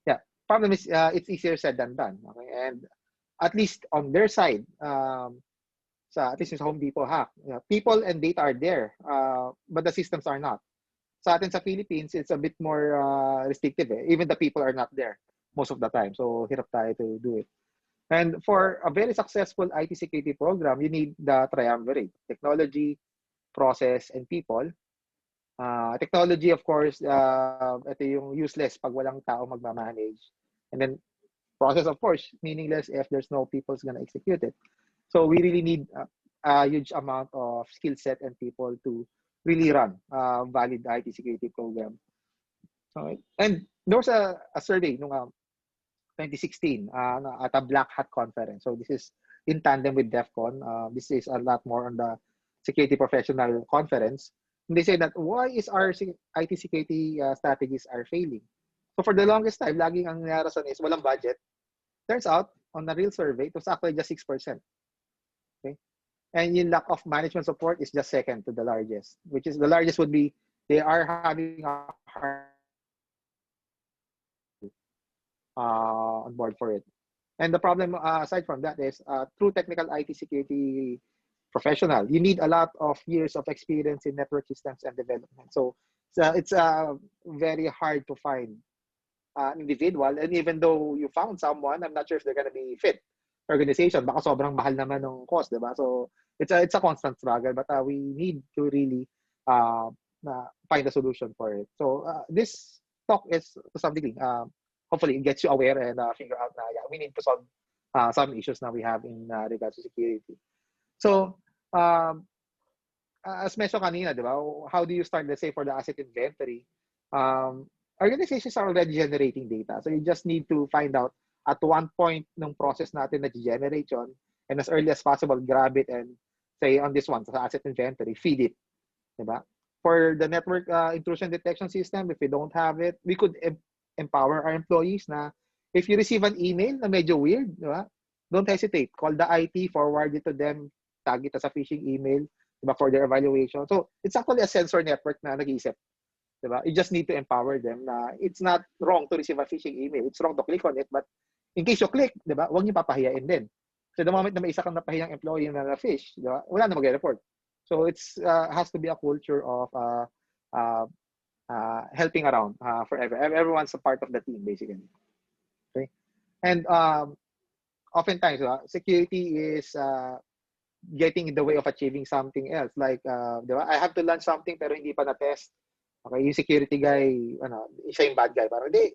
yeah, problem is it's easier said than done. Okay, and at least on their side, at least sa Home Depot hack, people and data are there, but the systems are not. Sa atin sa Philippines, it's a bit more restrictive. Even the people are not there most of the time. So, hirap tayo to do it. And for a very successful IT security program, you need the triumvirate: technology, process, and people. Technology, of course, ito yung useless pag walang tao magmamanage. And then process, of course, meaningless if there's no people who's gonna execute it. So we really need a huge amount of skill set and people to really run a valid IT security program. And there was a survey nung 2016 at a Black Hat conference. So this is in tandem with DEF CON. This is a lot more on the security professional conference. And they say that why is our IT security strategies are failing? So for the longest time, laging ang narason is walang budget. Turns out, on a real survey, it was actually just 6%. Okay? And yung lack of management support is just second to the largest, which is the largest would be they are having a hard on board for it. And the problem aside from that is true technical IT security professional. You need a lot of years of experience in network systems and development. So it's very hard to find an individual. And even though you found someone, I'm not sure if they're going to be fit organization. Baka sobrang mahal naman ng cost, diba? So it's a constant struggle, but we need to really find a solution for it. So this talk is to some degree, hopefully it gets you aware and figure out na we need to solve some issues that we have in regards to security. So as mentioned kanina, di ba? How do you start, let's say, for the asset inventory? Organizations are already generating data. So you just need to find out at one point ng process natin na generate yun, and as early as possible, grab it and say on this one, sa asset inventory, feed it. Diba? For the network intrusion detection system, if we don't have it, we could empower our employees na if you receive an email na medyo weird, diba? Don't hesitate. Call the IT, forward it to them, tag it as a phishing email, diba, for their evaluation. So it's actually a sensor network na nag-iisip. Diba? You just need to empower them na it's not wrong to receive a phishing email. It's wrong to click on it, but in case you click, diba, huwag niyo papahiyain din. So the moment na may isa kang napahiyang employee na na-fish, diba, wala na mag-report. So it's has to be a culture of helping around for everyone's a part of the team, basically. Okay, and oftentimes security is getting in the way of achieving something else. Like, diba? I have to launch something pero hindi pa na-test. Okay, yung security guy, isa yung bad guy. Parang, hindi.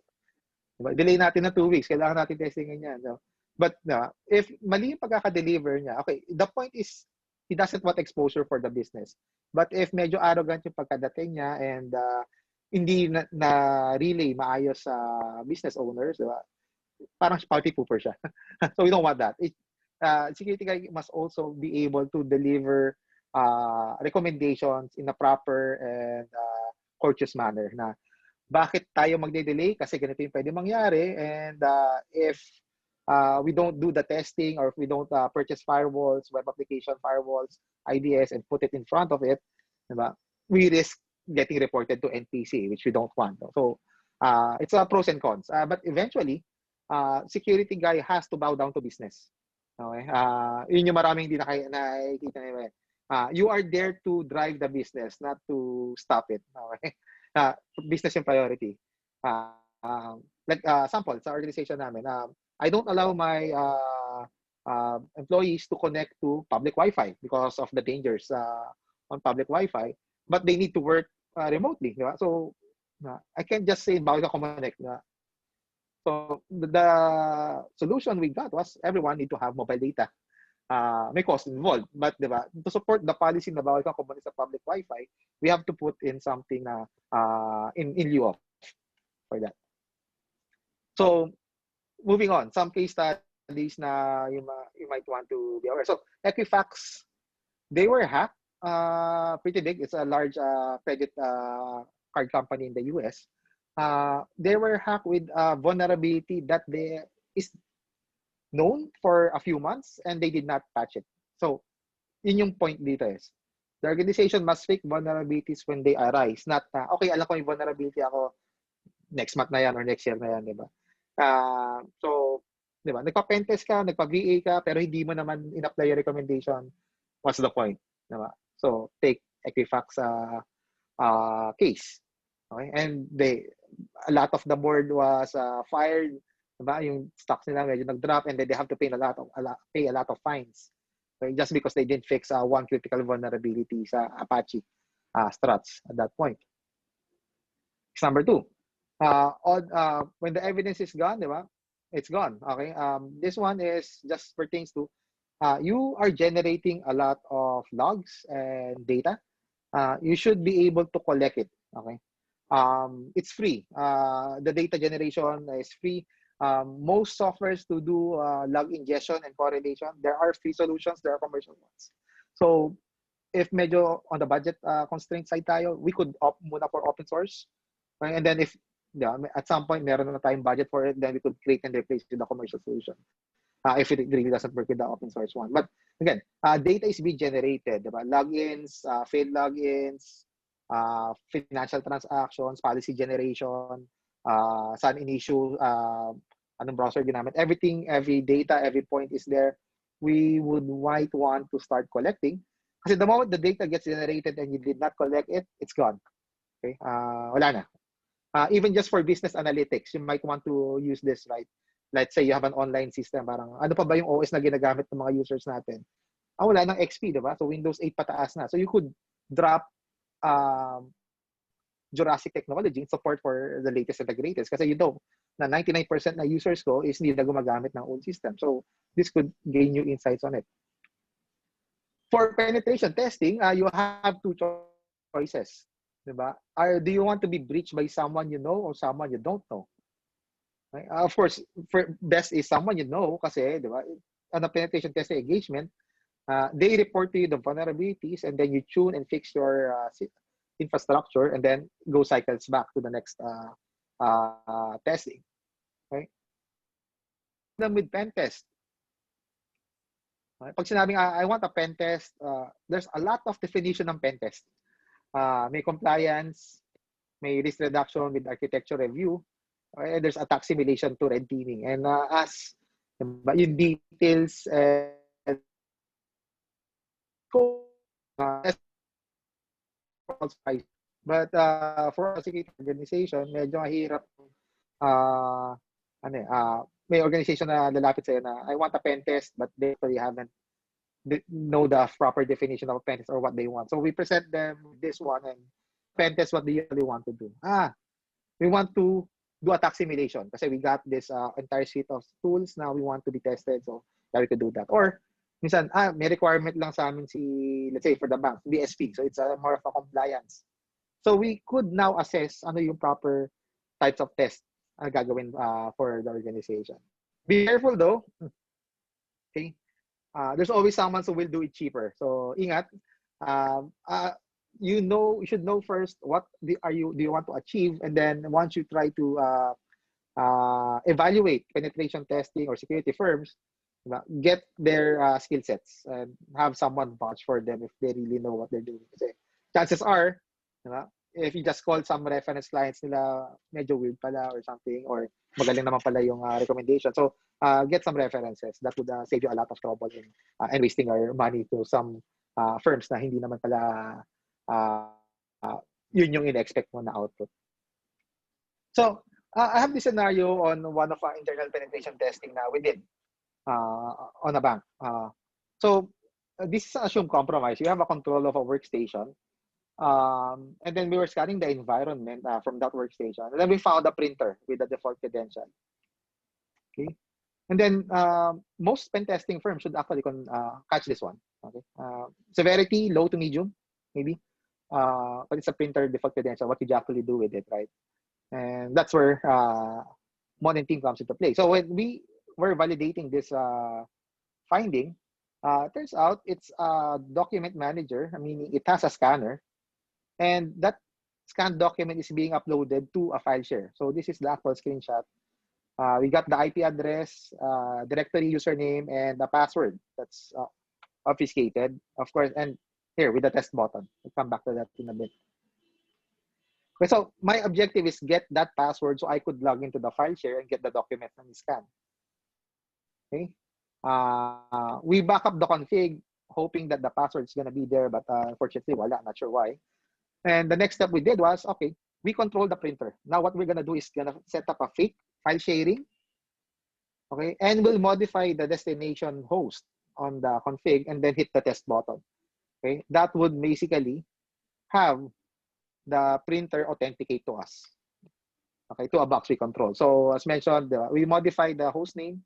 Diba? Delay natin na 2 weeks. Kailangan natin testingin yan. So, but if mali yung pagkaka-deliver niya, okay, the point is, he doesn't want exposure for the business. But if medyo arrogant yung pagkadating niya and hindi na relay maayos sa business owners, diba? Parang party pooper siya. So we don't want that. Security guy must also be able to deliver recommendations in a proper and courteous manner na bakit tayo magde-delay kasi ganito yung pwede mangyari, and if we don't do the testing or if we don't purchase firewalls, web application firewalls, IDS, and put it in front of it, diba? We risk getting reported to NPC, which we don't want. So it's a pros and cons. But eventually, security guy has to bow down to business. Okay? Yun yung maraming hindi nakikita nila. You are there to drive the business, not to stop it. Okay? Business yung priority. Like sample sa organization namin, I don't allow my employees to connect to public Wi-Fi because of the dangers on public Wi-Fi, but they need to work remotely. Diba? So I can't just say bawal ka connect. Diba? So the solution we got was everyone need to have mobile data. May cost involved, but diba, to support the policy na bawal kang connect sa public Wi-Fi, we have to put in something na in lieu of for that. So moving on, some case studies na you might want to be aware. So Equifax, they were hacked. Pretty big. It's a large credit card company in the US. They were hacked with a vulnerability that is known for a few months and they did not patch it. So yun yung point dito is the organization must fix vulnerabilities when they arise. Not okay, alam ko yung vulnerability ako next month na yan or next year na yan, di ba? So, di ba? Nagpa-pentest ka, nagpa-VA ka, pero hindi mo naman in-apply your recommendation. What's the point? Di ba? So, take Equifax case. Okay? And a lot of the board was fired. Diba? Yung stocks nila medyo nag-drop and then they have to pay a lot of fines. Okay? Just because they didn't fix one critical vulnerability sa Apache struts at that point. Number 2. When the evidence is gone, diba? It's gone. Okay. This one is just pertains to you are generating a lot of logs and data. You should be able to collect it. Okay. It's free. The data generation is free. Most softwares to do log ingestion and correlation, there are free solutions, there are commercial ones. So if medyo on the budget constraint side tayo, we could opt muna for open source. Okay? And then if at some point meron na tayong budget for it, then we could create and replace with the commercial solution. If it really doesn't work with the open source one. But again, data is being generated. Diba? Logins, failed logins, financial transactions, policy generation, saan in-issue anong browser ginamit. Everything, every data, every point is there. We might want to start collecting. Kasi the moment the data gets generated and you did not collect it, it's gone. Okay? Wala na. Even just for business analytics, you might want to use this, right? Let's say you have an online system. Parang, ano pa ba yung OS na ginagamit ng mga users natin? Wala ng XP, diba? So Windows 8 pataas na. So you could drop Jurassic technology in support for the latest and the greatest. Kasi you know na 99% na users ko is hindi na gumagamit ng old system. So this could gain you insights on it. For penetration testing, you have two choices. Diba? Do you want to be breached by someone you know or someone you don't know? Right? Of course, best is someone you know kasi, diba? On a penetration testing engagement, they report to you the vulnerabilities and then you tune and fix your infrastructure and then go cycles back to the next testing. Okay? Then with pen test, pag sinabing I want a pen test, there's a lot of definition ng pen test. May compliance, may risk reduction with architecture review, and there's attack simulation to red teaming. And as yung details and but for a security organization, medyo mahirap may organization na lalapit sa'yo na I want a pen test but they actually haven't know the proper definition of pen test or what they want. So we present them this one and pen test what they really want to do. We want to do attack simulation kasi we got this entire suite of tools now we want to be tested, so yeah, we could do that. Or minsan, may requirement lang sa amin let's say for the bank, BSP. So it's more of a compliance. So we could now assess ano yung proper types of tests na gagawin for the organization. Be careful though. Okay. There's always someone who will do it cheaper. So ingat. You should know first what do you want to achieve, and then once you try to evaluate penetration testing or security firms, get their skill sets and have someone vouch for them if they really know what they're doing. Kasi chances are, if you just call some reference clients nila, medyo weird pala or something, or magaling naman pala yung recommendation. So get some references. That would save you a lot of trouble and wasting our money to some firms na hindi naman pala yun yung in-expect mo na output. So I have this scenario on one of our internal penetration testing na we did on a bank. So this is an assumed compromise. You have a control of a workstation. And then we were scanning the environment from that workstation. And then we found a printer with the default credential. Okay. And then most pen testing firms should actually catch this one. Okay. Severity, low to medium, maybe. But it's a printer default credential. What did you actually do with it, right? And that's where modern team comes into play. So when we were validating this finding, turns out it's a document manager, meaning it has a scanner. And that scanned document is being uploaded to a file share. So this is the actual screenshot. We got the IP address, directory username, and the password that's obfuscated, of course, and here with the test button. We'll come back to that in a bit. Okay, so my objective is get that password so I could log into the file share and get the document from the scan. Okay. We back up the config, hoping that the password is going to be there, but unfortunately, wala, not sure why. And the next step we did was, okay, we control the printer. Now what we're going to do is going to set up a fake file sharing, okay, and we'll modify the destination host on the config and then hit the test button. Okay, that would basically have the printer authenticate to us, okay, to a box we control. So as mentioned, we modify the host name,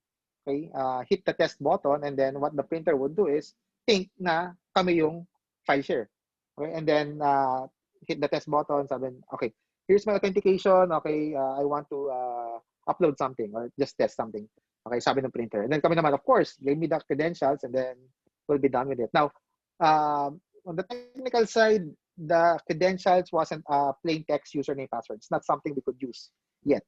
okay, hit the test button, and then what the printer would do is think na kami yung file share, okay, and then hit the test button, sabi, okay, here's my authentication, okay, I want to upload something or just test something, okay, sabi ng printer. And then kami naman, of course, give me the credentials and then we'll be done with it. Now, on the technical side, the credentials wasn't plain text username password. It's not something we could use yet.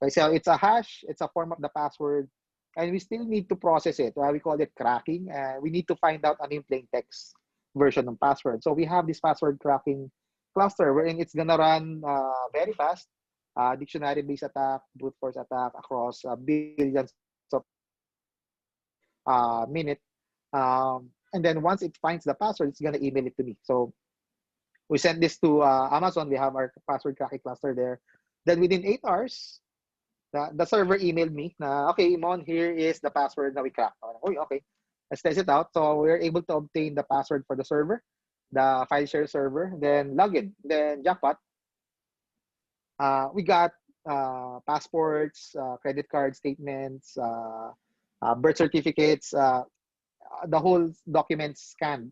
Okay, so it's a hash, it's a form of the password, and we still need to process it. We call it cracking. We need to find out ano yung plain text version of password. So we have this password cracking cluster wherein it's gonna run very fast. dictionary-based attack, brute force attack across billions of minute. And then once it finds the password, it's gonna email it to me. So we sent this to Amazon. We have our password cracking cluster there. Then within 8 hours, the server emailed me na, okay, Mon, here is the password that we cracked. Oh, okay, let's test it out. So we were able to obtain the password for the server, the file share server, then log in. Then jackpot, we got passports, credit card statements, birth certificates, the whole document scanned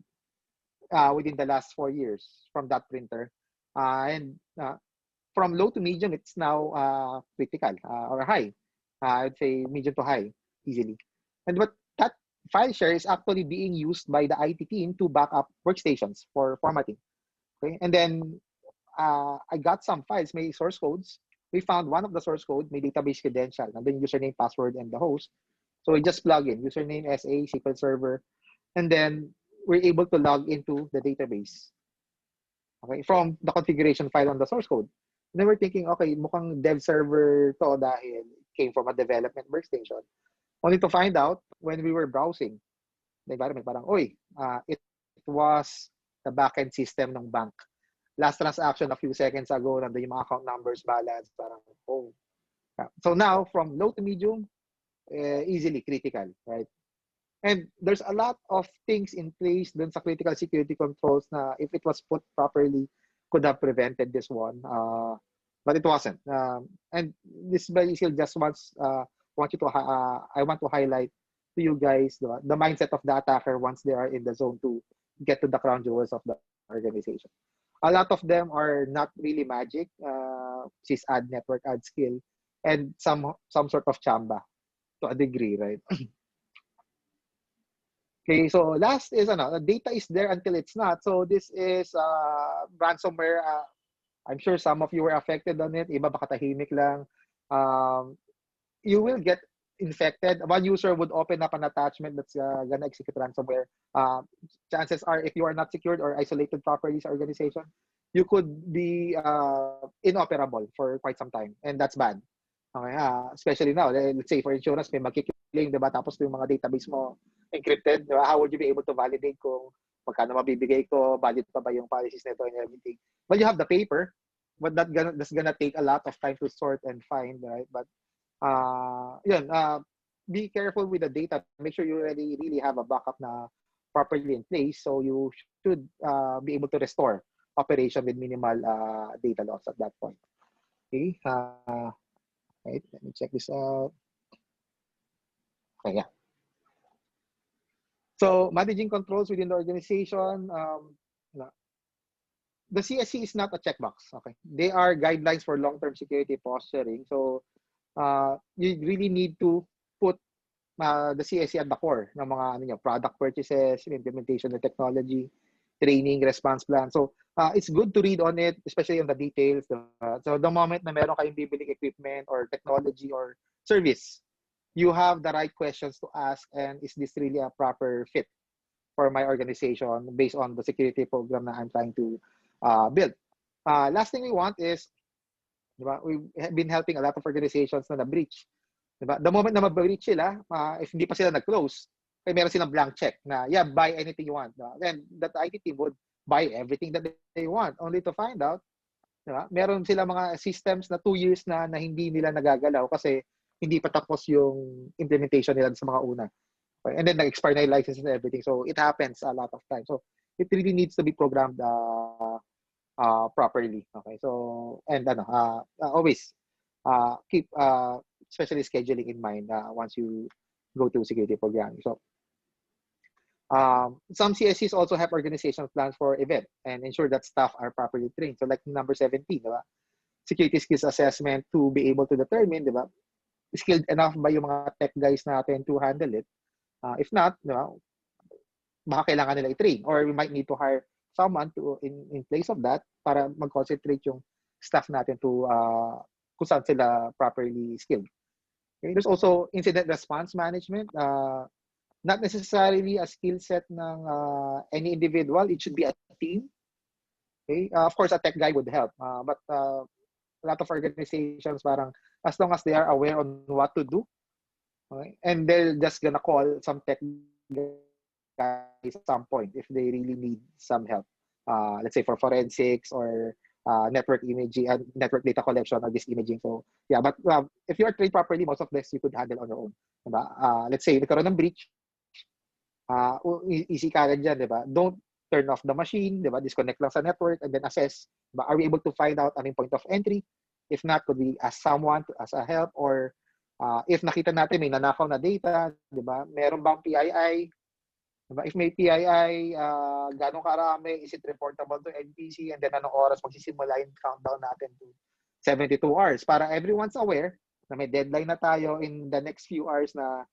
within the last 4 years from that printer. And from low to medium, it's now critical or high. I'd say medium to high easily. And what that file share is actually being used by the IT team to back up workstations for formatting. Okay, and then I got some files, may source codes. We found one of the source code, may database credential, and then username, password, and the host. So we just plug in username, SA, SQL Server, and then we're able to log into the database. Okay, from the configuration file on the source code. And then we're thinking, okay, mukhang dev server to dahil it came from a development workstation. Only to find out when we were browsing the environment, parang, it was the backend system ng bank. Last transaction a few seconds ago, nandun yung mga account numbers, balance, parang, oh. So now, from low to medium, easily critical, right? And there's a lot of things in place dun sa critical security controls na if it was put properly, could have prevented this one. But it wasn't. And this basically just I want to highlight to you guys the mindset of the attacker once they are in the zone to get to the crown jewels of the organization. A lot of them are not really magic, sysad, network ad skill, and some sort of chamba to a degree, right? Okay, so last is the data is there until it's not. So this is ransomware. I'm sure some of you were affected on it. Iba baka tahimik lang. You will get infected. One user would open up an attachment that's gonna execute ransomware. Chances are, if you are not secured or isolated properly as an organization, you could be inoperable for quite some time, and that's bad. Okay, especially now, let's say for insurance, may magkikiling, diba? Tapos yung mga database mo encrypted, diba? How would you be able to validate kung magkano mabibigay ko, valid pa ba yung policies nito and everything? Well, you have the paper, but that's gonna take a lot of time to sort and find, right? But be careful with the data. Make sure you really have a backup na properly in place, so you should be able to restore operation with minimal data loss at that point. Okay. Right, let me check this out. Okay, yeah. So managing controls within the organization, the CSC is not a checkbox. Okay, they are guidelines for long-term security posturing. So you really need to put the CSC at the core ng mga product purchases, implementation of technology, training, response plan. So it's good to read on it, especially on the details. So the moment na meron kayong bibiling equipment or technology or service, you have the right questions to ask, and is this really a proper fit for my organization based on the security program that I'm trying to build. Last thing we want is, diba, we've been helping a lot of organizations na breach. Diba? The moment na ma-breach sila, if hindi pa sila nag-close, kaya meron silang blank check na, yeah, buy anything you want. Then that IT team would buy everything that they want, only to find out, diba, meron sila mga systems na 2 years na hindi nila nagagalaw kasi hindi pa tapos yung implementation nila sa mga una. And then nag-expire na yung licenses and everything. So it happens a lot of times. So it really needs to be programmed properly. Okay, so and always keep especially scheduling in mind once you go to security programming. So some CSCs also have organizational plans for event and ensure that staff are properly trained. So like number 17, diba? Security skills assessment to be able to determine, diba, skilled enough ba yung mga tech guys natin to handle it. If not, diba, baka kailangan nila i-train, or we might need to hire someone to in place of that para mag-concentrate yung staff natin to kung saan sila properly skilled. Okay? There's also incident response management. Not necessarily a skill set ng any individual. It should be a team. Okay? Of course, a tech guy would help. But a lot of organizations parang as long as they are aware on what to do, okay, and they're just gonna call some tech guys at some point if they really need some help. Let's say for forensics or network imaging and network data collection or this imaging. So yeah, but if you are trained properly, most of this you could handle on your own. Diba? Let's say nagkaroon ng breach, easy kagad dyan, diba? Don't turn off the machine, diba? Disconnect lang sa network and then assess. Diba? Are we able to find out anong point of entry? If not, could we ask someone to as a help? Or if nakita natin may nanakaw na data, diba? Meron bang PII? Diba? If may PII, gano'ng karami, is it reportable to NPC? And then anong oras magsisimula yung countdown natin to 72 hours para everyone's aware na may deadline na tayo in the next few hours na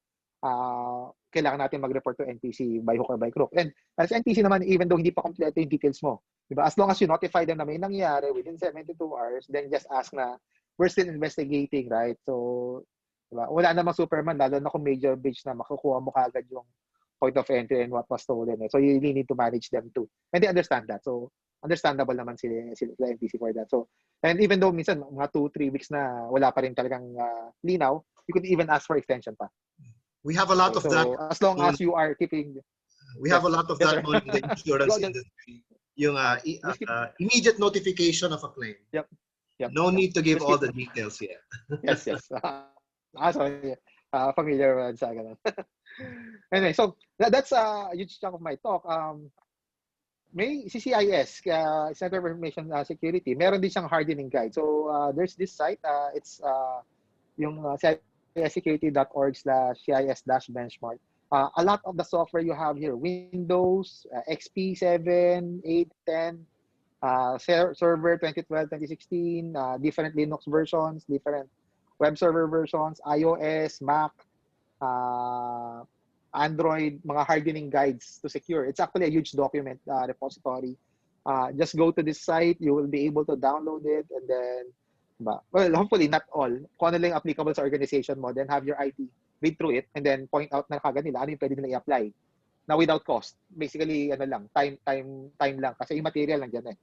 kailangan natin mag-report to NPC by hook or by crook. And as NPC naman, even though hindi pa kompleto yung details mo, diba? As long as you notify them na may nangyari within 72 hours, then just ask na, we're still investigating, right? So, diba? Wala namang Superman, lalo na kung major breach na makukuha mo kagad yung point of entry and what was stolen. So, you really need to manage them too. And they understand that. So, understandable naman sila NPC for that. So, and even though minsan mga 2-3 weeks na wala pa rin talagang linaw, you could even ask for extension pa. We have a lot of that. As long as you are keeping... We have a lot of that in the insurance industry. Yung immediate notification of a claim. Yep. No need to give all the details yet. Yes. Sorry. Familiar sa ganun. Anyway, so that's a huge chunk of my talk. May CIS, Center for Information Security, meron din siyang hardening guide. So there's this site, it's yung cisecurity.org/CIS-benchmark. A lot of the software you have here, Windows, XP 7, 8, 10, Server 2012, 2016, different Linux versions, different web server versions, iOS, Mac, Android, mga hardening guides to secure. It's actually a huge document repository. Just go to this site, you will be able to download it, and then, well, hopefully not all. Kung ano lang applicable sa organization mo, then have your IT read through it, and then point out na kagad nila ano yung pwede nila i-apply. Now, without cost. Basically, ano lang, time lang. Kasi yung material lang dyan eh.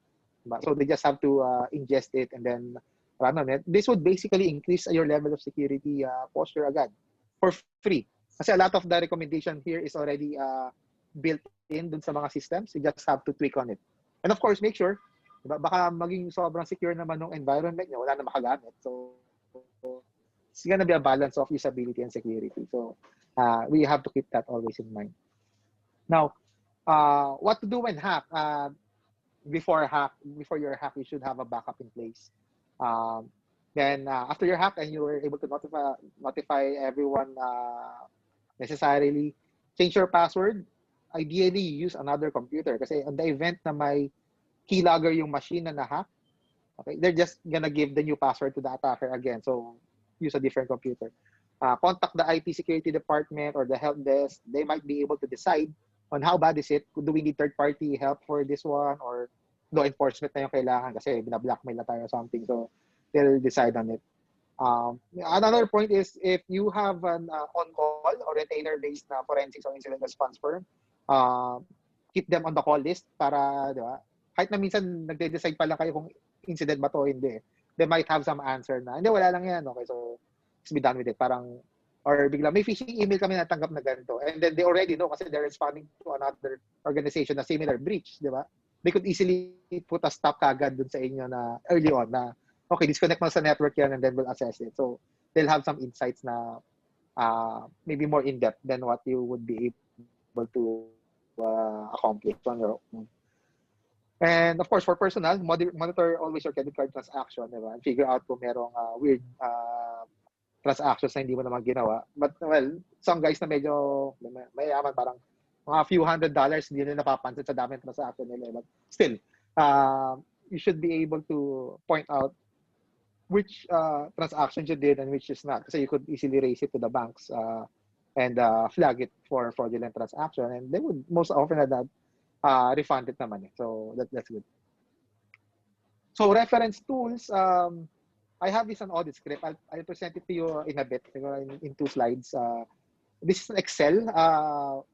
So, they just have to ingest it and then run on it. This would basically increase your level of security posture agad for free. Kasi a lot of the recommendation here is already built in dun sa mga systems. You just have to tweak on it. And of course, make sure, baka maging sobrang secure naman ng environment nyo, wala na makagamit. So, it's gonna be a balance of usability and security. So, we have to keep that always in mind. Now, what to do when hacked? Before your hack, you should have a backup in place. Then after your hack and you were able to notify everyone necessarily, change your password. Ideally, use another computer. Kasi on the event na may keylogger yung machine na na-hack, okay, they're just gonna give the new password to the attacker again. So use a different computer. Contact the IT security department or the help desk. They might be able to decide on how bad is it. Do we need third-party help for this one or law enforcement na yung kailangan kasi binablockmail na tayo or something. So they'll decide on it. Another point is if you have an on-call or retainer-based na forensics or incident response firm, keep them on the call list para, di ba? Kahit na minsan nagde-decide pala kayo kung incident ba to o hindi. They might have some answer na, hindi, wala lang yan. Okay, so let's be done with it. Parang, or bigla, may phishing email kami natanggap na ganito. And then they already know kasi they're responding to another organization na similar breach, di ba? They could easily put a stop kagad dun sa inyo na early on na, okay, disconnect mo sa network yan and then we'll assess it. So, they'll have some insights na maybe more in-depth than what you would be able to accomplish on your own. And of course, for personal, monitor always your credit card transaction, di ba? Figure out kung merong weird transactions na hindi mo naman ginawa. But, well, some guys na medyo mayaman, parang mga few $100, hindi nila napapansin sa dami ng transaction nila. But still, you should be able to point out which transactions you did and which is not. Kasi you could easily raise it to the banks and flag it for fraudulent transaction. And they would most often have that refund it naman. So that's good. So reference tools, I have this an audit script. I'll present it to you in a bit, in 2 slides. This is an Excel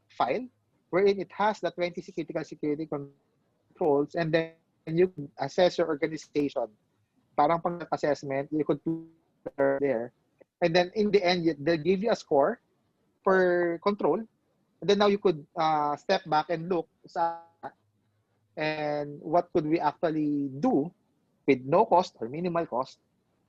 file wherein it has the 20 critical security controls, and then you can assess your organization parang pag assessment, you could put there. And then in the end, they'll give you a score per control. And then now you could step back and look and what could we actually do with no cost or minimal cost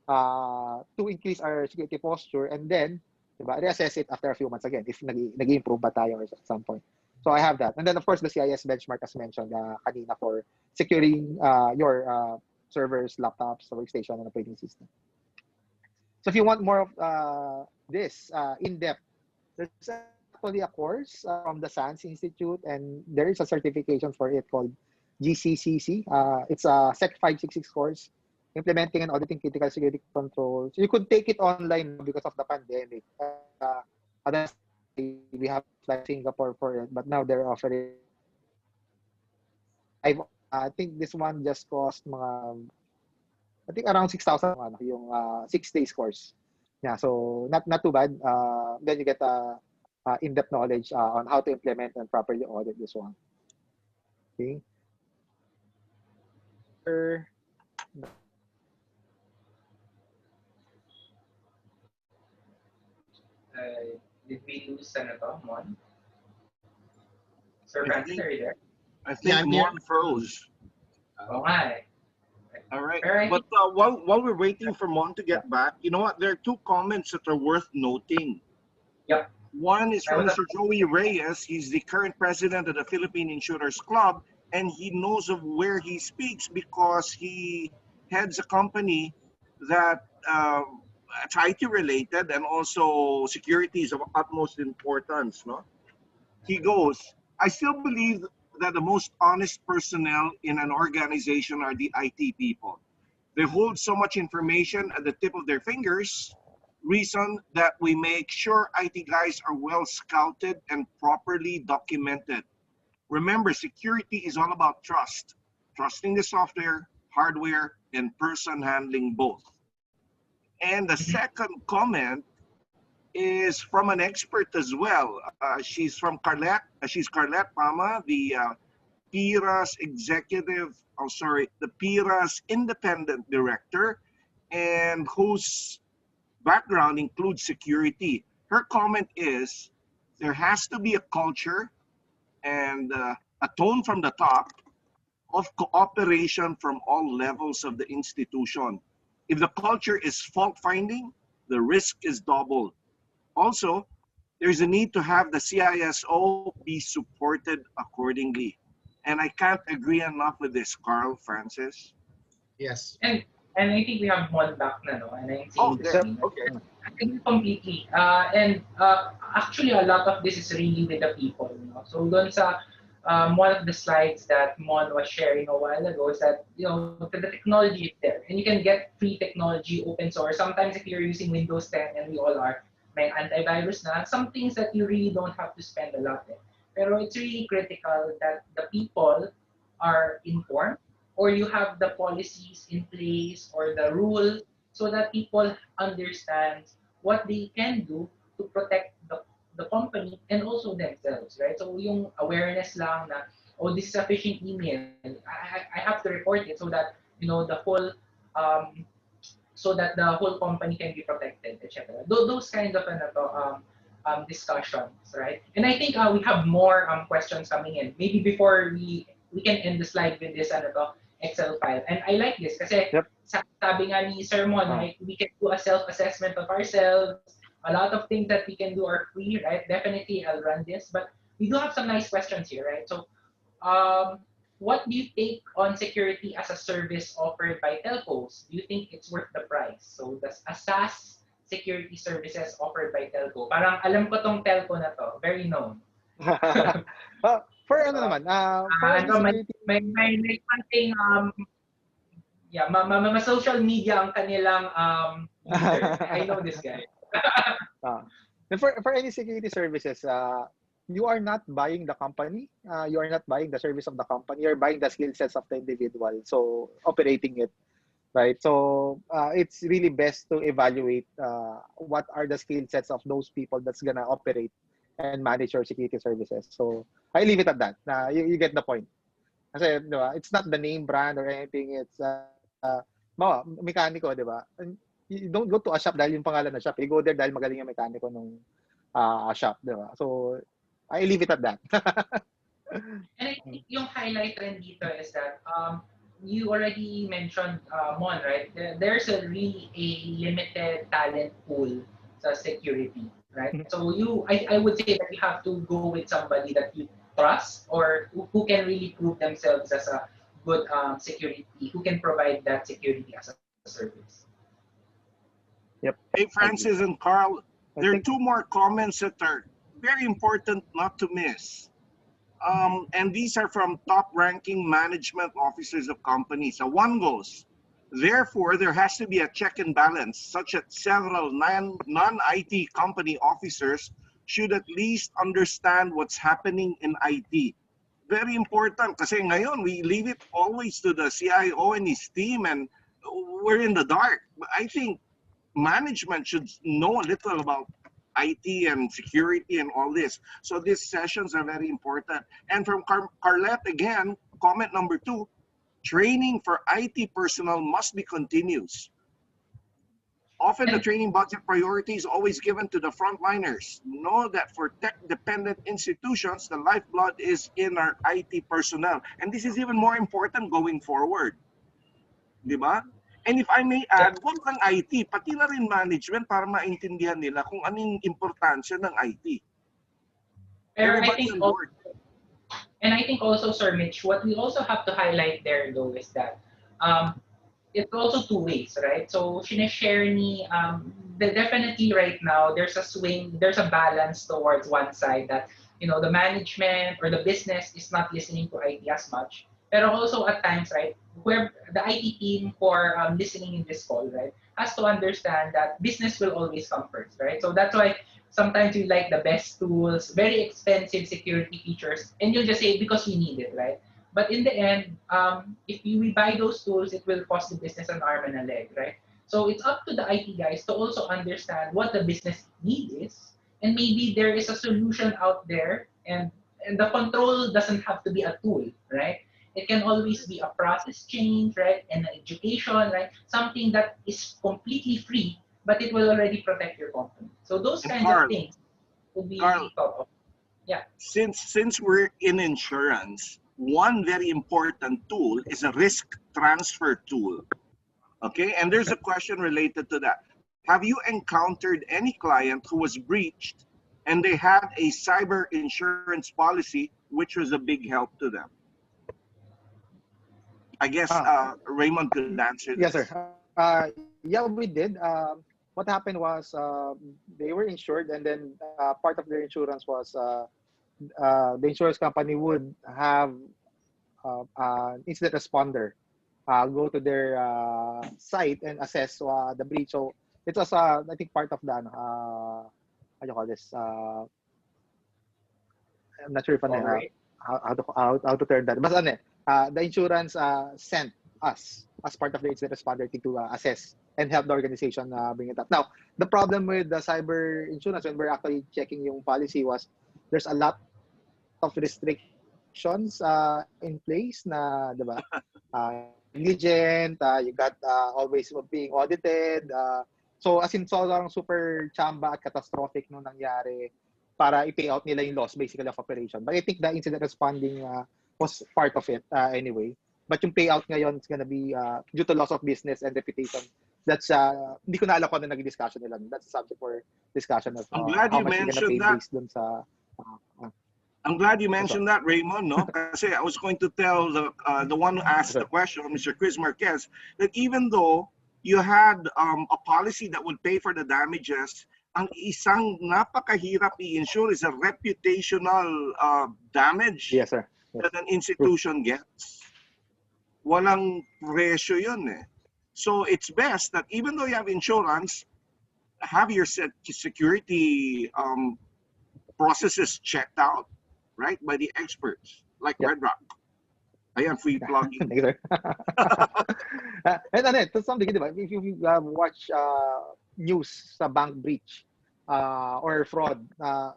to increase our security posture, and then diba, reassess it after a few months again if nag-improve ba tayo at some point. So I have that. And then of course the CIS benchmark as mentioned kanina for securing your servers, laptops, workstation, and operating system. So if you want more of this in-depth, there's actually a course from the SANS Institute, and there is a certification for it called GCCC. It's a Sec 566 course, implementing and auditing critical security controls. You could take it online because of the pandemic. We have like Singapore for it, but now they're offering. I think this one just cost I think around 6,000 yung 6 days course. Yeah, so not too bad. Then you get in-depth knowledge on how to implement and properly audit this one. Okay. Did we lose Senator Mon? Sir Francis, are you there? I think Mon froze. Oh, hi. All right. Right. But while we're waiting for Mon to get back, you know what? There are two comments that are worth noting. Yep. One is from Mr. Joey Reyes. He's the current president of the Philippine Insurers Club, and he knows of where he speaks because he heads a company that it's IT related and also security is of utmost importance. No, he goes, I still believe that the most honest personnel in an organization are the IT people. They hold so much information at the tip of their fingers. Reason that we make sure IT guys are well scouted and properly documented. Remember, security is all about trust. Trusting the software, hardware, and person handling both. And the second comment is from an expert as well. She's from Carlette. She's Carlette Pama, the PIRA's the PIRA's independent director, and whose background includes security. Her comment is, there has to be a culture and a tone from the top of cooperation from all levels of the institution. If the culture is fault-finding, the risk is doubled. Also, there's a need to have the CISO be supported accordingly. And I can't agree enough with this, Carl, Francis. Yes. And I think we have one back na, no? And I'm Oh, seeing this. there. Okay. I think completely. Actually, a lot of this is really with the people. You know? So doon sa one of the slides that Mon was sharing a while ago is that the technology is there, and you can get free technology, open source. Sometimes if you're using Windows 10, and we all are, may antivirus na. Some things that you really don't have to spend a lot in. Pero it's really critical that the people are informed, or you have the policies in place or the rule so that people understand what they can do to protect the company and also themselves, right? So yung awareness lang na, oh, this is a phishing email, I have to report it so that the whole company can be protected, etc. Those kind of discussions, right? And I think we have more questions coming in. Maybe before we can end the slide with this Excel file. And I like this kasi sabi nga ni Sir Mon, right, we can do a self-assessment of ourselves. A lot of things that we can do are free, right? Definitely, I'll run this. But we do have some nice questions here, right? So, what do you take on security as a service offered by telcos? Do you think it's worth the price? So, the SaaS security services offered by telco. Parang alam ko tong telco na to, very known. For ano naman, for may something social media ang kanilang user. I know this guy. For any security services, you are not buying the company, you are not buying the service of the company, you're buying the skill sets of the individual, so operating it, right? So it's really best to evaluate what are the skill sets of those people that's gonna operate and manage your security services. So I leave it at that. You get the point. Kasi, it's not the name brand or anything. It's bawa, mekaniko, di ba? You don't go to a shop dahil yung pangalan ng shop. You go there dahil magaling yung mekaniko nung shop, di ba? So, I leave it at that. And I think yung highlight rin dito is that you already mentioned Mon, right? There's a really a limited talent pool sa security, right? So I would say that you have to go with somebody that you trust or who can really prove themselves as a good security, who can provide that security as a service. Yep. Hey, Francis and Carl, there are two more comments that are very important not to miss. And these are from top-ranking management officers of companies. So one goes, therefore, there has to be a check and balance, such that several non-IT company officers should at least understand what's happening in IT. Very important kasi ngayon, we leave it always to the CIO and his team and we're in the dark. I think management should know a little about IT and security and all this. So these sessions are very important. And from Carlette, again, comment number 2, training for IT personnel must be continuous. Often the training budget priority is always given to the frontliners. Know that for tech-dependent institutions, the lifeblood is in our IT personnel. And this is even more important going forward. Diba? And if I may add, wag lang IT, pati na rin management para maintindihan nila kung anong importansya ng IT. Everybody on board. And I think also, Sir Mitch, what we also have to highlight there, though, is that it's also two ways, right? So, sinashare ni, definitely right now, there's a swing, there's a balance towards one side that, the management or the business is not listening to IT as much. Pero also at times, right, where the IT team for listening in this call, right, has to understand that business will always come first, right? So that's why sometimes we like the best tools, very expensive security features, and you'll just say because we need it, right? But in the end, if we buy those tools, it will cost the business an arm and a leg, right? So it's up to the IT guys to also understand what the business need is, and maybe there is a solution out there, and the control doesn't have to be a tool, right? It can always be a process change, right? And an education, right? Something that is completely free, but it will already protect your company. So those kinds of things would be thought of. Yeah. Since we're in insurance, one very important tool is a risk transfer tool. Okay, and there's a question related to that. Have you encountered any client who was breached and they had a cyber insurance policy, which was a big help to them? I guess Raymond could answer this. Yes, sir. Yeah, we did. What happened was they were insured, and then part of their insurance was the insurance company would have an incident responder go to their site and assess the breach. So it was, I think, part of the, how do you call this? I'm not sure if how to turn that. But the insurance sent us as part of the incident responder team to assess and help the organization bring it up. Now, the problem with the cyber insurance when we're actually checking yung policy was there's a lot of restrictions in place na, diba? Negligent, you got always being audited. So as in, sobrang super chamba at catastrophic nung nangyari para i-pay out nila yung loss basically of operation. But I think the incident responding was part of it anyway. But yung payout ngayon is gonna be due to loss of business and reputation. That's hindi ko na alam kung ano naging discussion nila. That's a subject for discussion of I'm glad you mentioned that. Dun sa, I'm glad you mentioned that, Raymond. No, kasi I was going to tell the one who asked the question, Mr. Chris Marquez, that even though you had a policy that would pay for the damages, ang isang napakahirap i-insure is a reputational damage that an institution gets. Walang presyo yun eh. So it's best that even though you have insurance, have your security processes checked out, right, by the experts like RedRock. Ayan, free plugging. And to some degree, diba, if you watch news sa bank breach or fraud,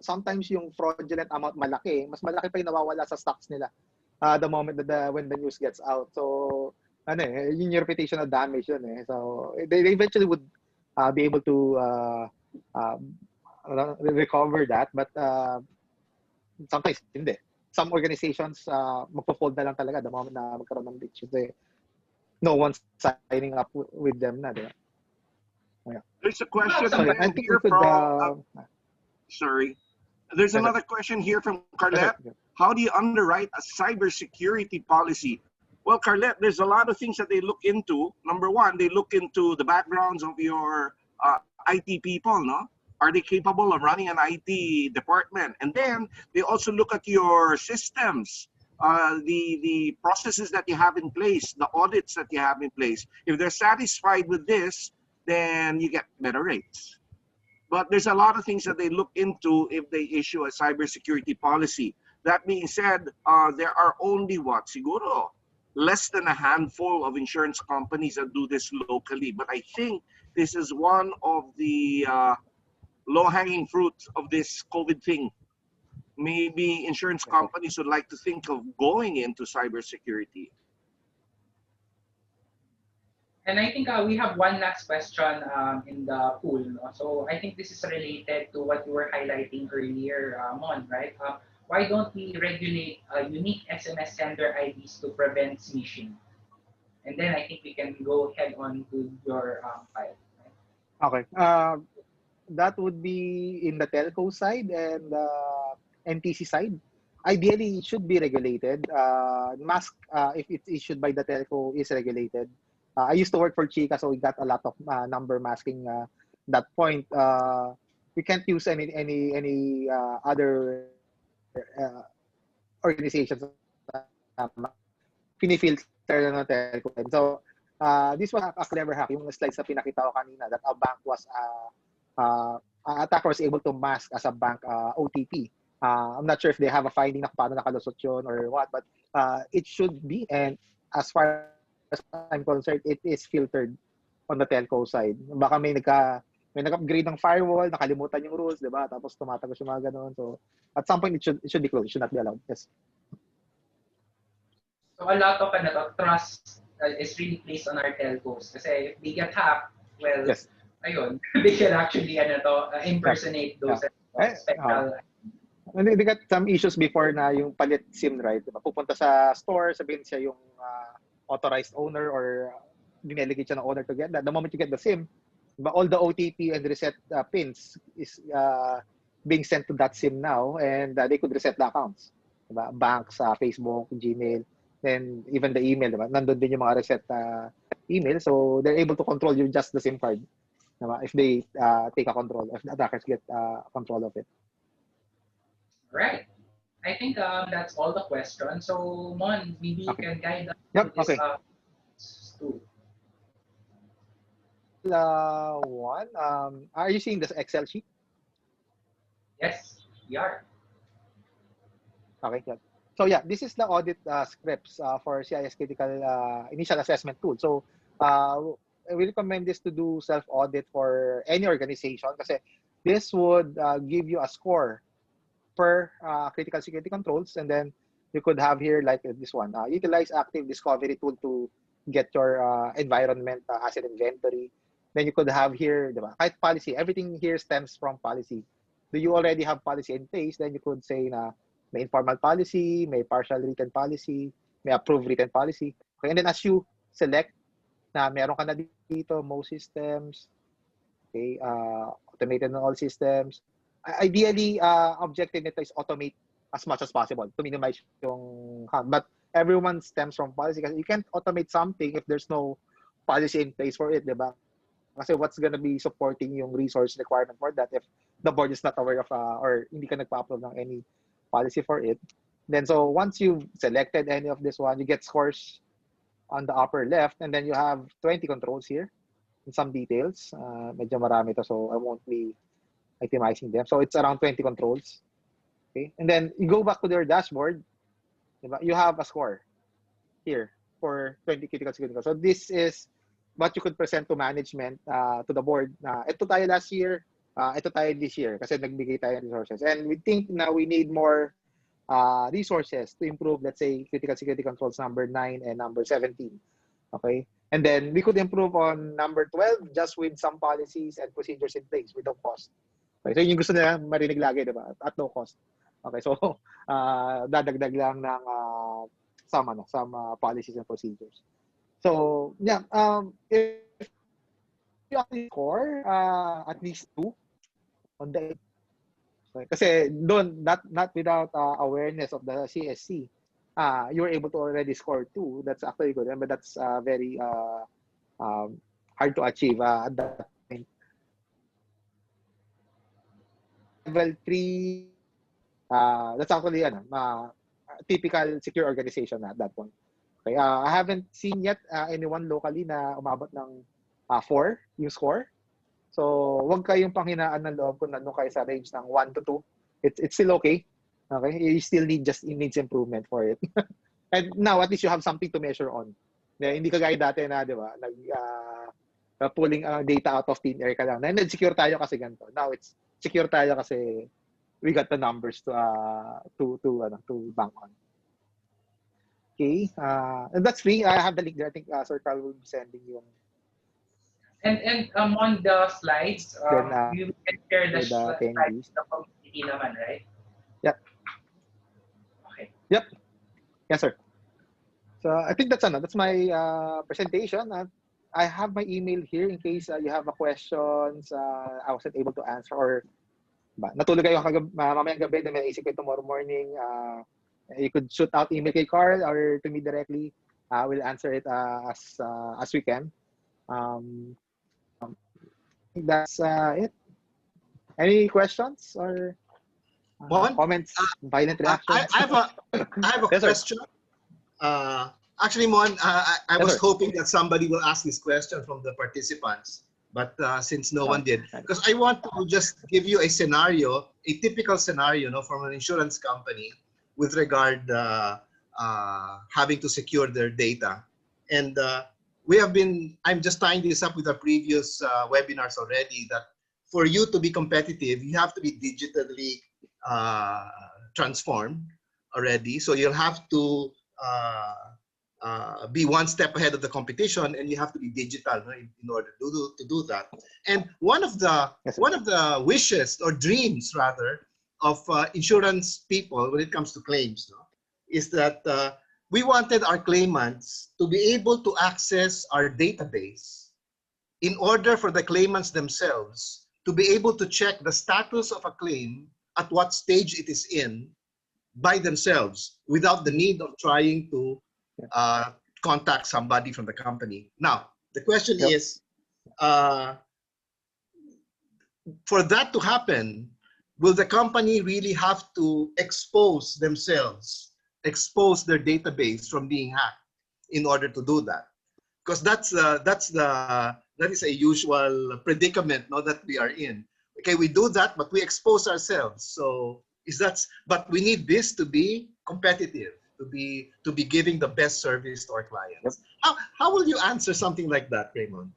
sometimes yung fraudulent amount malaki, mas malaki pa yung nawawala sa stocks nila the moment that when the news gets out. So ano yung reputational damage yun eh. So they eventually would be able to uh, recover that, but sometimes hindi. Some organizations magpo-fold na lang talaga the moment na magkaroon ng breach. No one's signing up with them na, di ba? Yeah. There's a question So yeah, I think we here could from sorry. There's Okay. another question here from Carlette. How do you underwrite a cybersecurity policy? Well, Carlette, there's a lot of things that they look into. Number one, they look into the backgrounds of your IT people, no? Are they capable of running an IT department? And then they also look at your systems, the processes that you have in place, the audits that you have in place. If they're satisfied with this, then you get better rates. But there's a lot of things that they look into if they issue a cybersecurity policy. That being said, there are only what, siguro, less than a handful of insurance companies that do this locally. But I think this is one of the low-hanging fruits of this COVID thing. Maybe insurance companies would like to think of going into cybersecurity. And I think we have one last question in the pool. No? So I think this is related to what you were highlighting earlier, Mon, right? Why don't we regulate unique SMS sender IDs to prevent smishing? And then I think we can go head on to your file. Right? Okay. That would be in the telco side and NTC side. Ideally, it should be regulated. Mask, if it's issued by the telco, is regulated. I used to work for Chica, so we got a lot of number masking. That point, we can't use any other organizations. Pinifilter na ng telco. So this was a clever hack. Yung slides na pinakita ko kanina, that a bank was attacker was able to mask as a bank OTP. I'm not sure if they have a finding na paano nakalusot yun or what, but it should be. And as far as I'm concerned, it is filtered on the telco side. Baka may nag-upgrade ng firewall, nakalimutan yung rules, di ba? Tapos tumatagos yung mga ganun. So at some point, it should be closed. It should not be allowed. Yes. So a lot of trust is really placed on our telcos. Kasi if they get hacked, well, yes. Ayun, they can actually impersonate those special. They got some issues before na yung palit SIM, right? Diba? Pupunta sa store, sabihin siya yung authorized owner or dinelegate siya ng owner to get that. The moment you get the SIM, diba, all the OTP and reset pins is being sent to that SIM now, and they could reset the accounts. Diba? Banks, Facebook, Gmail, then even the email, diba? Nandun din yung mga reset email, so they're able to control you just the SIM card. Diba? If they take a control, if the attackers get control of it. Right. I think that's all the questions. So, Mon, maybe you can guide us to this tool. One. Are you seeing this Excel sheet? Yes, we are. Okay, good. So yeah, this is the audit scripts for CIS Critical Initial Assessment Tool. So we recommend this to do self-audit for any organization kasi this would give you a score per critical security controls, and then you could have here like this one, utilize active discovery tool to get your environment asset inventory. Then you could have here, diba? Kahit policy, everything here stems from policy. Do you already have policy in place? Then you could say na may informal policy, may partial written policy, may approved written policy. Okay, and then as you select na meron ka na dito, most systems, okay, automated on all systems. Ideally, objective nito is automate as much as possible to minimize yung harm. But everyone stems from policy kasi you can't automate something if there's no policy in place for it, diba? Kasi what's gonna be supporting yung resource requirement for that if the board is not aware of or hindi ka nagpa-upload ng any policy for it. Then so once you've selected any of this one, you get scores on the upper left, and then you have 20 controls here in some details. Medyo marami to, so I won't be itemizing them. So it's around 20 controls. Okay, and then you go back to their dashboard. You have a score here for 20 critical security controls. So this is what you could present to management, to the board. Ito tayo last year, ito tayo this year kasi nagbigay tayo ng resources. And we think now we need more resources to improve, let's say, critical security controls number 9 and number 17. Okay? And then we could improve on number 12 just with some policies and procedures in place with no cost. Okay, so yung gusto nila marinig lagi, di ba? At no cost. Okay, so dadagdag lang ng some policies and procedures. So yeah, if you actually score at least 2 on the okay, kasi doon not without awareness of the CSC, you were able to already score 2. That's actually good, but that's very hard to achieve at that point. Level 3, that's actually typical secure organization at that point. Okay, I haven't seen yet anyone locally na umabot ng 4 yung score. So, wag kayong panghinaan ng loob kung nandun kayo sa range ng 1 to 2. It's still okay. Okay, you still it needs improvement for it. And now at least you have something to measure on. Hindi kagaya dati na, di ba, pulling data out of thin air ka lang. And secure tayo kasi ganito. Now it's secure tayo kasi we got the numbers to bank on. Okay, and that's free. I have the link there. I think Sir Carl will be sending you. And on the slides, Then, you can share the slides attendees. the community naman, right? Yep. Okay. Yep. Yes, sir. So I think that's my presentation. I have my email here in case you have questions I wasn't able to answer or natulog kayo mamayang gabi na may isip kayo tomorrow morning. You could shoot out email kay Carl or to me directly. We'll answer it as we can. That's it. Any questions or comments? Violent reactions? I have a Yes, question. Actually, Mon, I was hoping that somebody will ask this question from the participants, but since no one did, because I want to just give you a scenario, a typical scenario, from an insurance company with regard having to secure their data. And I'm just tying this up with our previous webinars already, that for you to be competitive, you have to be digitally transformed already. So you'll have to be one step ahead of the competition, and you have to be digital in order to do that. And one of the wishes or dreams rather of insurance people when it comes to claims is that we wanted our claimants to be able to access our database in order for the claimants themselves to be able to check the status of a claim at what stage it is in by themselves without the need of trying to contact somebody from the company. Now, the question is, for that to happen, will the company really have to expose themselves, expose their database from being hacked in order to do that? Because that is a usual predicament that we are in. Okay, we do that, but we expose ourselves. So but we need this to be competitive, to be giving the best service to our clients. How will you answer something like that, Raymond?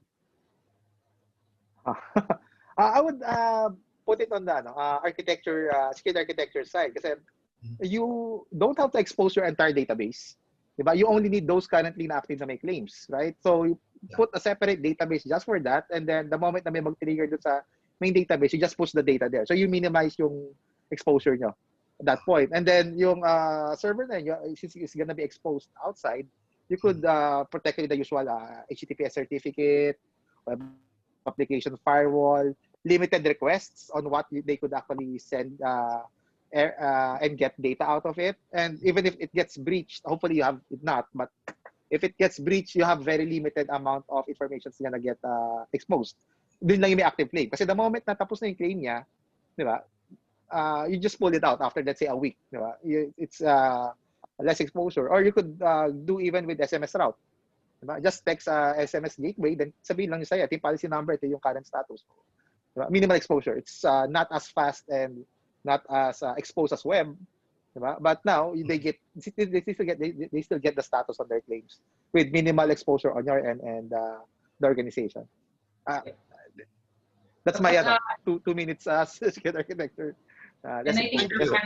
I would put it on the architecture, security architecture side, because you don't have to expose your entire database. Diba? You only need those currently active na may claims, right? So you put a separate database just for that, and then the moment na may mag-trigger doon sa main database, you just push the data there. So you minimize yung exposure nyo at that point. And then yung server na since it's gonna be exposed outside, you could protect it with the usual HTTPS certificate, web application firewall, limited requests on what they could actually send and get data out of it. And even if it gets breached, hopefully you have it not, but if it gets breached, you have very limited amount of information that's gonna get exposed. Doon lang yung may active claim. Kasi the moment na tapos na yung claim niya, di ba, you just pull it out after, let's say, a week. Di ba? It's less exposure. Or you could do even with SMS route. Diba? Just text SMS gateway, then sabihin lang niya sa'yo, ito yung policy number, ito yung current status. Diba? Minimal exposure. It's not as fast and not as exposed as web. Diba? But now, they still get the status on their claims with minimal exposure on your end and the organization. That's my 2 minutes security architecture. And I think the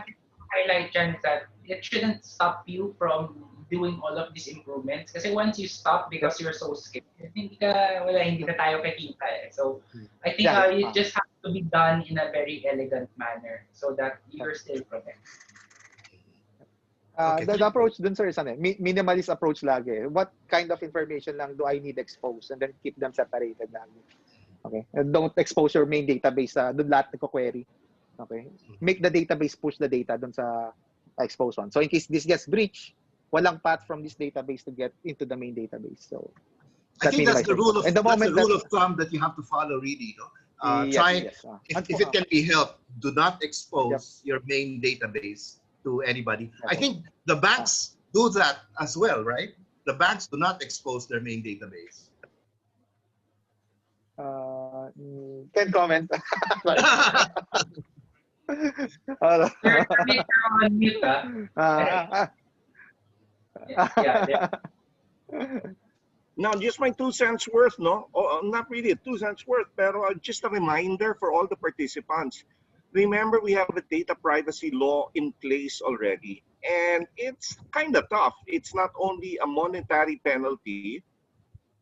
highlight, Jan, is that it shouldn't stop you from doing all of these improvements. Kasi once you stop because you're so scared, hindi na tayo kakita eh. So I think it just has to be done in a very elegant manner so that you're still protected. The approach dun, sir, is minimalist approach lagi. What kind of information lang do I need exposed and then keep them separated lagi. Okay? And don't expose your main database dun lahat nagko-query. Okay? Make the database push the data dun sa exposed one. So in case this gets breached, walang path from this database to get into the main database. So I think that's the rule of thumb that you have to follow, really. No? If it can be helped, do not expose your main database to anybody. I think the banks do that as well, right? The banks do not expose their main database. Can comment. You're on mute, yeah. Now, just my 2 cents worth, no? Oh, not really 2 cents worth, pero just a reminder for all the participants. Remember, we have a data privacy law in place already, and it's kind of tough. It's not only a monetary penalty,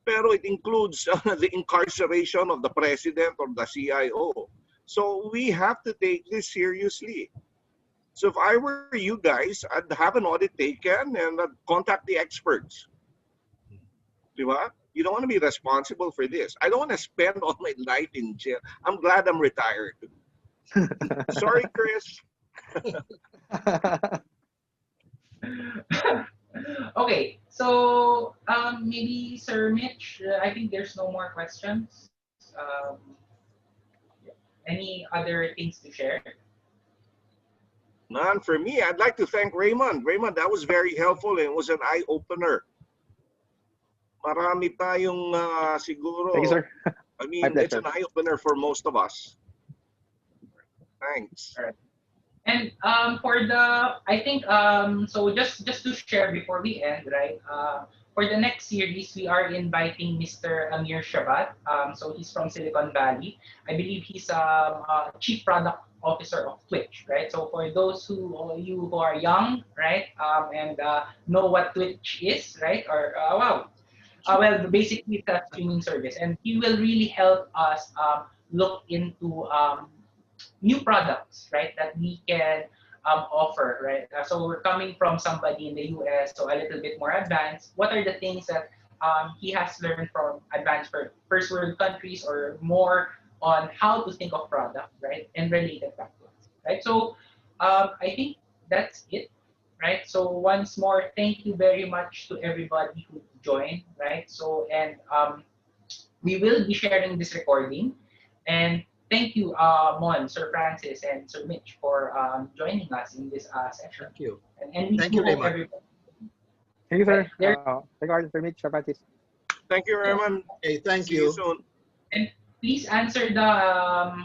pero it includes the incarceration of the president or the CIO. So we have to take this seriously. So if I were you guys, I'd have an audit taken and I'd contact the experts. Diba? You don't want to be responsible for this. I don't want to spend all my life in jail. I'm glad I'm retired. Sorry, Chris. Okay, so maybe Sir Mitch, I think there's no more questions. Any other things to share? None for me. I'd like to thank Raymond. Raymond, that was very helpful and it was an eye-opener. Marami tayong siguro. Thank you, sir. I mean, it's an eye-opener for most of us. Thanks. All right. And I think, so just to share before we end, right? For the next series, we are inviting Mr. Amir Shabat. So he's from Silicon Valley. I believe he's a chief product officer of Twitch, right? So for those who are young, right, and know what Twitch is, right? Or well, basically it's a streaming service, and he will really help us look into new products, right, that we can offer, right? So we're coming from somebody in the US, so a little bit more advanced. What are the things that he has learned from advanced first world countries, or more on how to think of product, right, and related factors, right? So I think that's it, right? So once more, thank you very much to everybody who joined, right? So, and we will be sharing this recording, and thank you, Mon, Sir Francis, and Sir Mitch for joining us in this session. Thank you. And thank you, Raymond. Everybody. Thank you, sir. Regarding Sir Mitch, Sir Francis. Thank you, Raymond. Hey, thank See you soon. And please answer the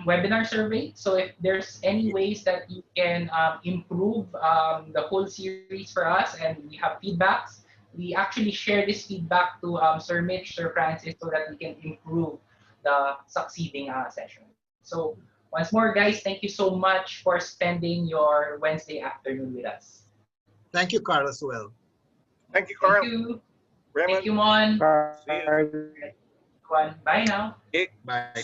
webinar survey. So if there's any ways that you can improve the whole series for us, and we have feedbacks, we actually share this feedback to Sir Mitch, Sir Francis, so that we can improve the succeeding session. So once more, guys, thank you so much for spending your Wednesday afternoon with us. Thank you, Carl, as well. Thank you, Carl. Thank you. Raymond. Thank you, Mon. See you. Bye now. Okay. Bye.